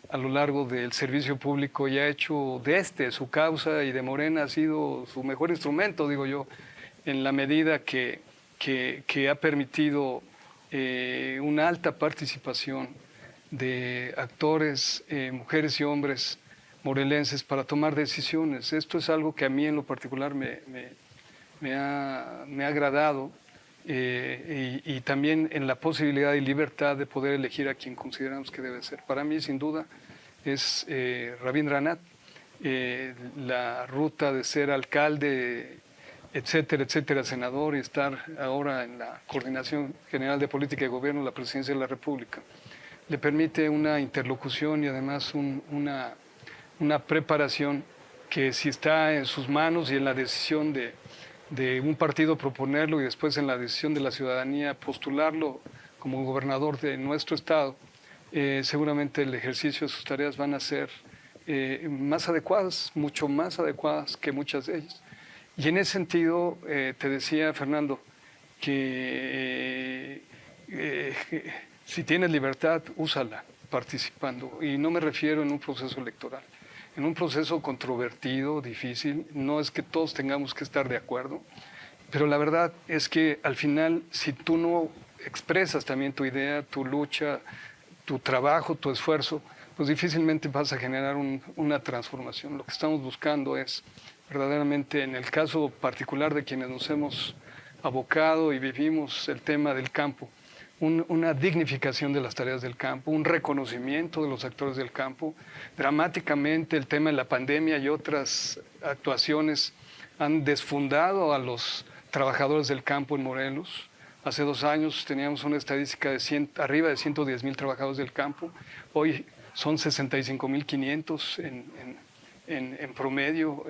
a lo largo del servicio público y ha hecho de su causa, y de Morena ha sido su mejor instrumento, digo yo, en la medida que ha permitido una alta participación de actores, mujeres y hombres morelenses para tomar decisiones. Esto es algo que a mí en lo particular me ha agradado, y también en la posibilidad y libertad de poder elegir a quien consideramos que debe ser. Para mí, sin duda, es Rabín Ranat. La ruta de ser alcalde, etcétera, senador, y estar ahora en la Coordinación General de Política de Gobierno de la Presidencia de la República, le permite una interlocución y además una preparación que, si está en sus manos y en la decisión de un partido proponerlo y después en la decisión de la ciudadanía postularlo como gobernador de nuestro estado, seguramente el ejercicio de sus tareas van a ser más adecuadas, mucho más adecuadas que muchas de ellas. Y en ese sentido, te decía, Fernando, que si tienes libertad, úsala participando. Y no me refiero en un proceso electoral. En un proceso controvertido, difícil, no es que todos tengamos que estar de acuerdo, pero la verdad es que al final, si tú no expresas también tu idea, tu lucha, tu trabajo, tu esfuerzo, pues difícilmente vas a generar una transformación. Lo que estamos buscando es verdaderamente, en el caso particular de quienes nos hemos abocado y vivimos el tema del campo, una dignificación de las tareas del campo, un reconocimiento de los actores del campo. Dramáticamente el tema de la pandemia y otras actuaciones han desfundado a los trabajadores del campo en Morelos. Hace 2 años teníamos una estadística de arriba de 110,000 trabajadores del campo. Hoy son 65,500 en promedio.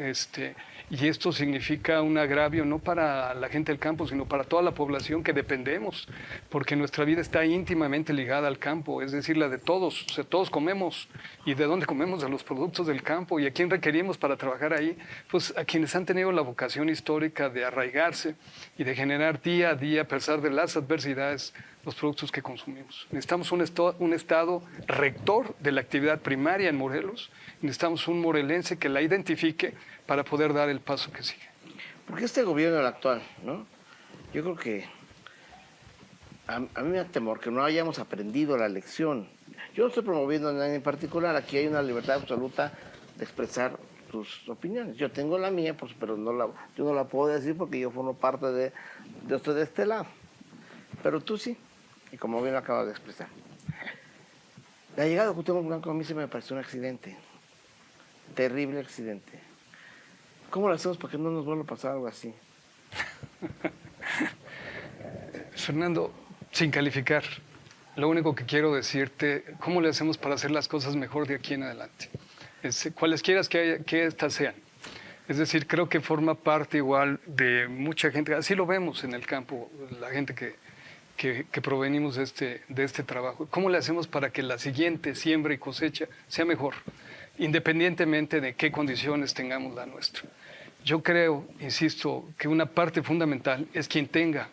Y esto significa un agravio no para la gente del campo, sino para toda la población que dependemos, porque nuestra vida está íntimamente ligada al campo, es decir, la de todos. O sea, todos comemos. ¿Y de dónde comemos? De los productos del campo. ¿Y a quién requerimos para trabajar ahí? Pues a quienes han tenido la vocación histórica de arraigarse y de generar día a día, a pesar de las adversidades, los productos que consumimos. Necesitamos un Estado rector de la actividad primaria en Morelos. Necesitamos un morelense que la identifique para poder dar el paso que sigue. Porque este gobierno, el actual, ¿no? Yo creo que a mí me da temor que no hayamos aprendido la lección. Yo no estoy promoviendo nada en particular. Aquí hay una libertad absoluta de expresar tus opiniones. Yo tengo la mía, pues, pero yo no la puedo decir porque yo formo parte de este lado. Pero tú sí, y como bien lo acabas de expresar. La llegada de Cuauhtémoc Blanco a mí se me pareció un accidente. Terrible accidente. ¿Cómo lo hacemos para que no nos vuelva a pasar algo así? Fernando, sin calificar, lo único que quiero decirte, ¿cómo le hacemos para hacer las cosas mejor de aquí en adelante? Cualesquiera que estas sean. Es decir, creo que forma parte igual de mucha gente, así lo vemos en el campo, la gente que provenimos de este trabajo. ¿Cómo le hacemos para que la siguiente siembra y cosecha sea mejor, independientemente de qué condiciones tengamos la nuestra? Yo creo, insisto, que una parte fundamental es quien tenga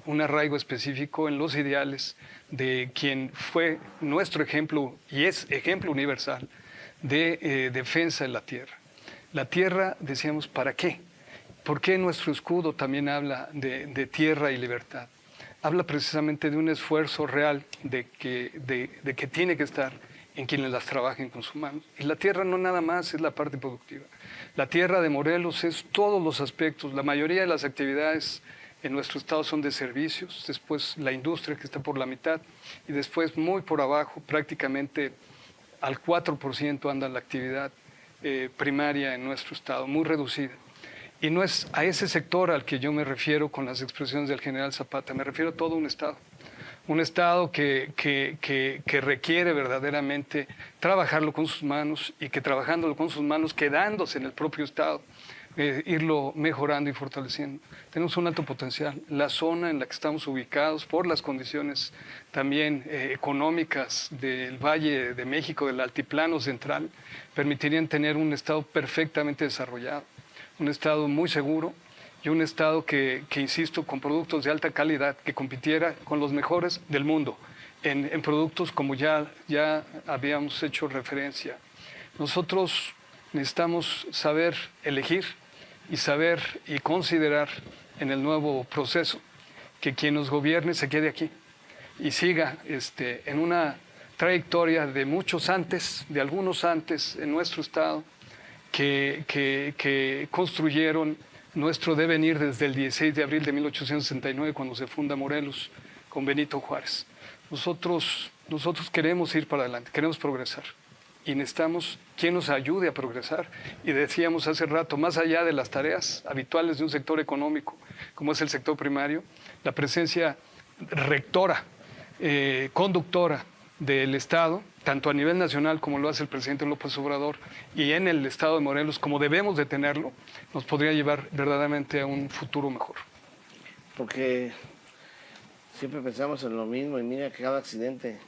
un arraigo específico en los ideales de quien fue nuestro ejemplo y es ejemplo universal de defensa de la tierra. La tierra, decíamos, ¿para qué? ¿Por qué nuestro escudo también habla de tierra y libertad? Habla precisamente de un esfuerzo real de que tiene que estar en quienes las trabajen con sus manos. Y la tierra no nada más es la parte productiva. La tierra de Morelos es todos los aspectos. La mayoría de las actividades en nuestro estado son de servicios, después la industria que está por la mitad y después muy por abajo, prácticamente al 4% anda la actividad primaria en nuestro estado, muy reducida. Y no es a ese sector al que yo me refiero con las expresiones del general Zapata, me refiero a todo un estado. Un Estado que requiere verdaderamente trabajarlo con sus manos y que trabajándolo con sus manos, quedándose en el propio Estado, irlo mejorando y fortaleciendo. Tenemos un alto potencial. La zona en la que estamos ubicados, por las condiciones también económicas del Valle de México, del Altiplano Central, permitirían tener un Estado perfectamente desarrollado, un Estado muy seguro, y un Estado que, insisto, con productos de alta calidad, que compitiera con los mejores del mundo en productos como ya habíamos hecho referencia. Nosotros necesitamos saber elegir y saber y considerar en el nuevo proceso que quien nos gobierne se quede aquí y siga en una trayectoria de muchos antes, de algunos antes en nuestro Estado, que construyeron nuestro devenir desde el 16 de abril de 1869, cuando se funda Morelos, con Benito Juárez. Nosotros queremos ir para adelante, queremos progresar. Y necesitamos quien nos ayude a progresar. Y decíamos hace rato, más allá de las tareas habituales de un sector económico, como es el sector primario, la presencia rectora, conductora del Estado, tanto a nivel nacional como lo hace el presidente López Obrador, y en el Estado de Morelos, como debemos de tenerlo, nos podría llevar verdaderamente a un futuro mejor. Porque siempre pensamos en lo mismo y mira que cada accidente,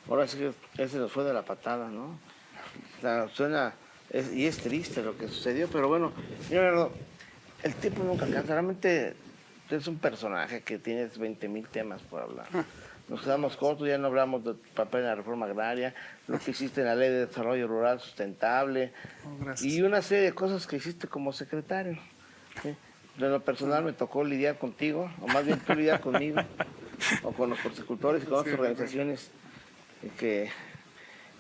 ahora sí que ese nos fue de la patada, ¿no? Y es triste lo que sucedió, pero bueno, mira, el tiempo nunca alcanza. Realmente es un personaje que tienes 20,000 temas por hablar. Nos quedamos cortos, ya no hablamos del papel en la reforma agraria, lo que hiciste en la Ley de Desarrollo Rural Sustentable y una serie de cosas que hiciste como secretario. ¿Sí? De lo personal me tocó lidiar contigo, o más bien tú lidiar conmigo, o con los porcicultores y con otras organizaciones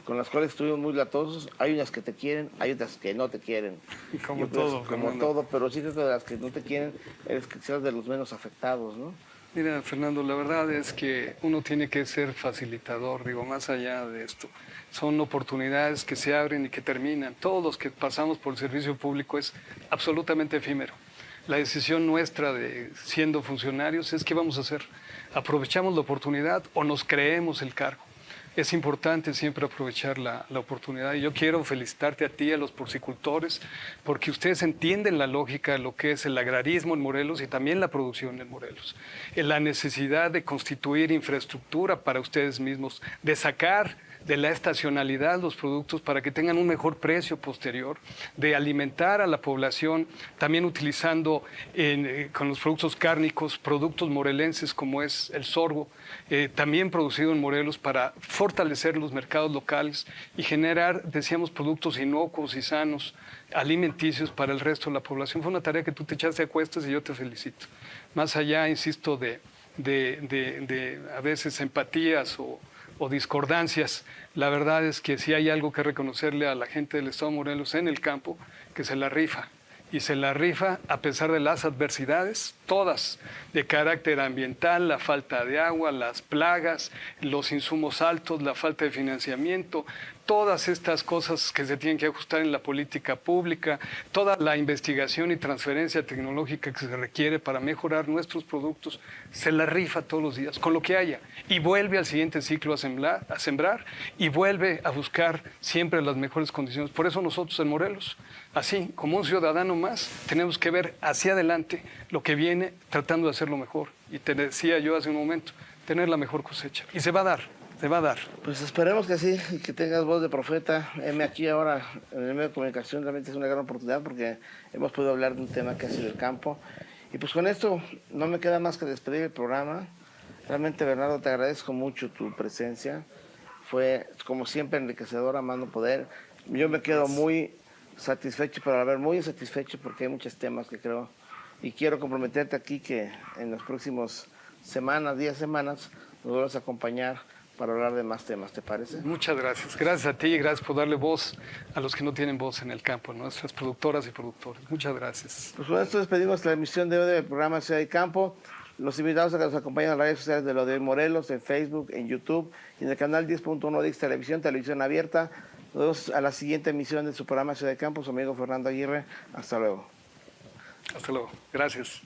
con las cuales estuvimos muy latosos. Hay unas que te quieren, hay otras que no te quieren. Como todo, como todo, pero sí creo que de las que no te quieren eres que seas de los menos afectados, ¿no? Mira, Fernando, la verdad es que uno tiene que ser facilitador, digo, más allá de esto. Son oportunidades que se abren y que terminan. Todos los que pasamos por el servicio público es absolutamente efímero. La decisión nuestra de siendo funcionarios es qué vamos a hacer. ¿Aprovechamos la oportunidad o nos creemos el cargo? Es importante siempre aprovechar la oportunidad. Y yo quiero felicitarte a ti, a los porcicultores, porque ustedes entienden la lógica de lo que es el agrarismo en Morelos y también la producción en Morelos. La necesidad de constituir infraestructura para ustedes mismos, de sacar de la estacionalidad los productos para que tengan un mejor precio posterior, de alimentar a la población, también utilizando con los productos cárnicos, productos morelenses como es el sorgo, también producido en Morelos para fortalecer los mercados locales y generar, decíamos, productos inocuos y sanos, alimenticios para el resto de la población. Fue una tarea que tú te echaste a cuestas y yo te felicito. Más allá, insisto, de a veces empatías o discordancias, la verdad es que sí hay algo que reconocerle a la gente del Estado de Morelos en el campo, que se la rifa. Y se la rifa a pesar de las adversidades, todas de carácter ambiental, la falta de agua, las plagas, los insumos altos, la falta de financiamiento, todas estas cosas que se tienen que ajustar en la política pública, toda la investigación y transferencia tecnológica que se requiere para mejorar nuestros productos, se la rifa todos los días, con lo que haya. Y vuelve al siguiente ciclo a sembrar y vuelve a buscar siempre las mejores condiciones. Por eso nosotros en Morelos, así como un ciudadano más, tenemos que ver hacia adelante lo que viene tratando de hacerlo mejor. Y te decía yo hace un momento, tener la mejor cosecha. Y se va a dar. Se va a dar. Pues esperemos que sí, y que tengas voz de profeta. Heme aquí ahora en el medio de comunicación, realmente es una gran oportunidad porque hemos podido hablar de un tema que ha sido el campo. Y pues con esto no me queda más que despedir el programa. Realmente, Bernardo, te agradezco mucho tu presencia. Fue, como siempre, enriquecedora, más no poder. Yo me quedo muy satisfecho, pero a ver, muy insatisfecho porque hay muchos temas que creo. Y quiero comprometerte aquí que en las próximas semanas, 10 semanas, nos vamos a acompañar para hablar de más temas, ¿te parece? Muchas gracias. Gracias a ti y gracias por darle voz a los que no tienen voz en el campo, nuestras productoras y productores. Muchas gracias. Pues con esto despedimos la emisión de hoy del programa Ciudad y Campo. Los invitamos a que nos acompañen en las redes sociales de Lo de Hoy Morelos, en Facebook, en YouTube y en el canal 10.1 de X Televisión, televisión abierta. Nos vemos a la siguiente emisión de su programa Ciudad y Campo. Su amigo Fernando Aguirre. Hasta luego. Hasta luego. Gracias.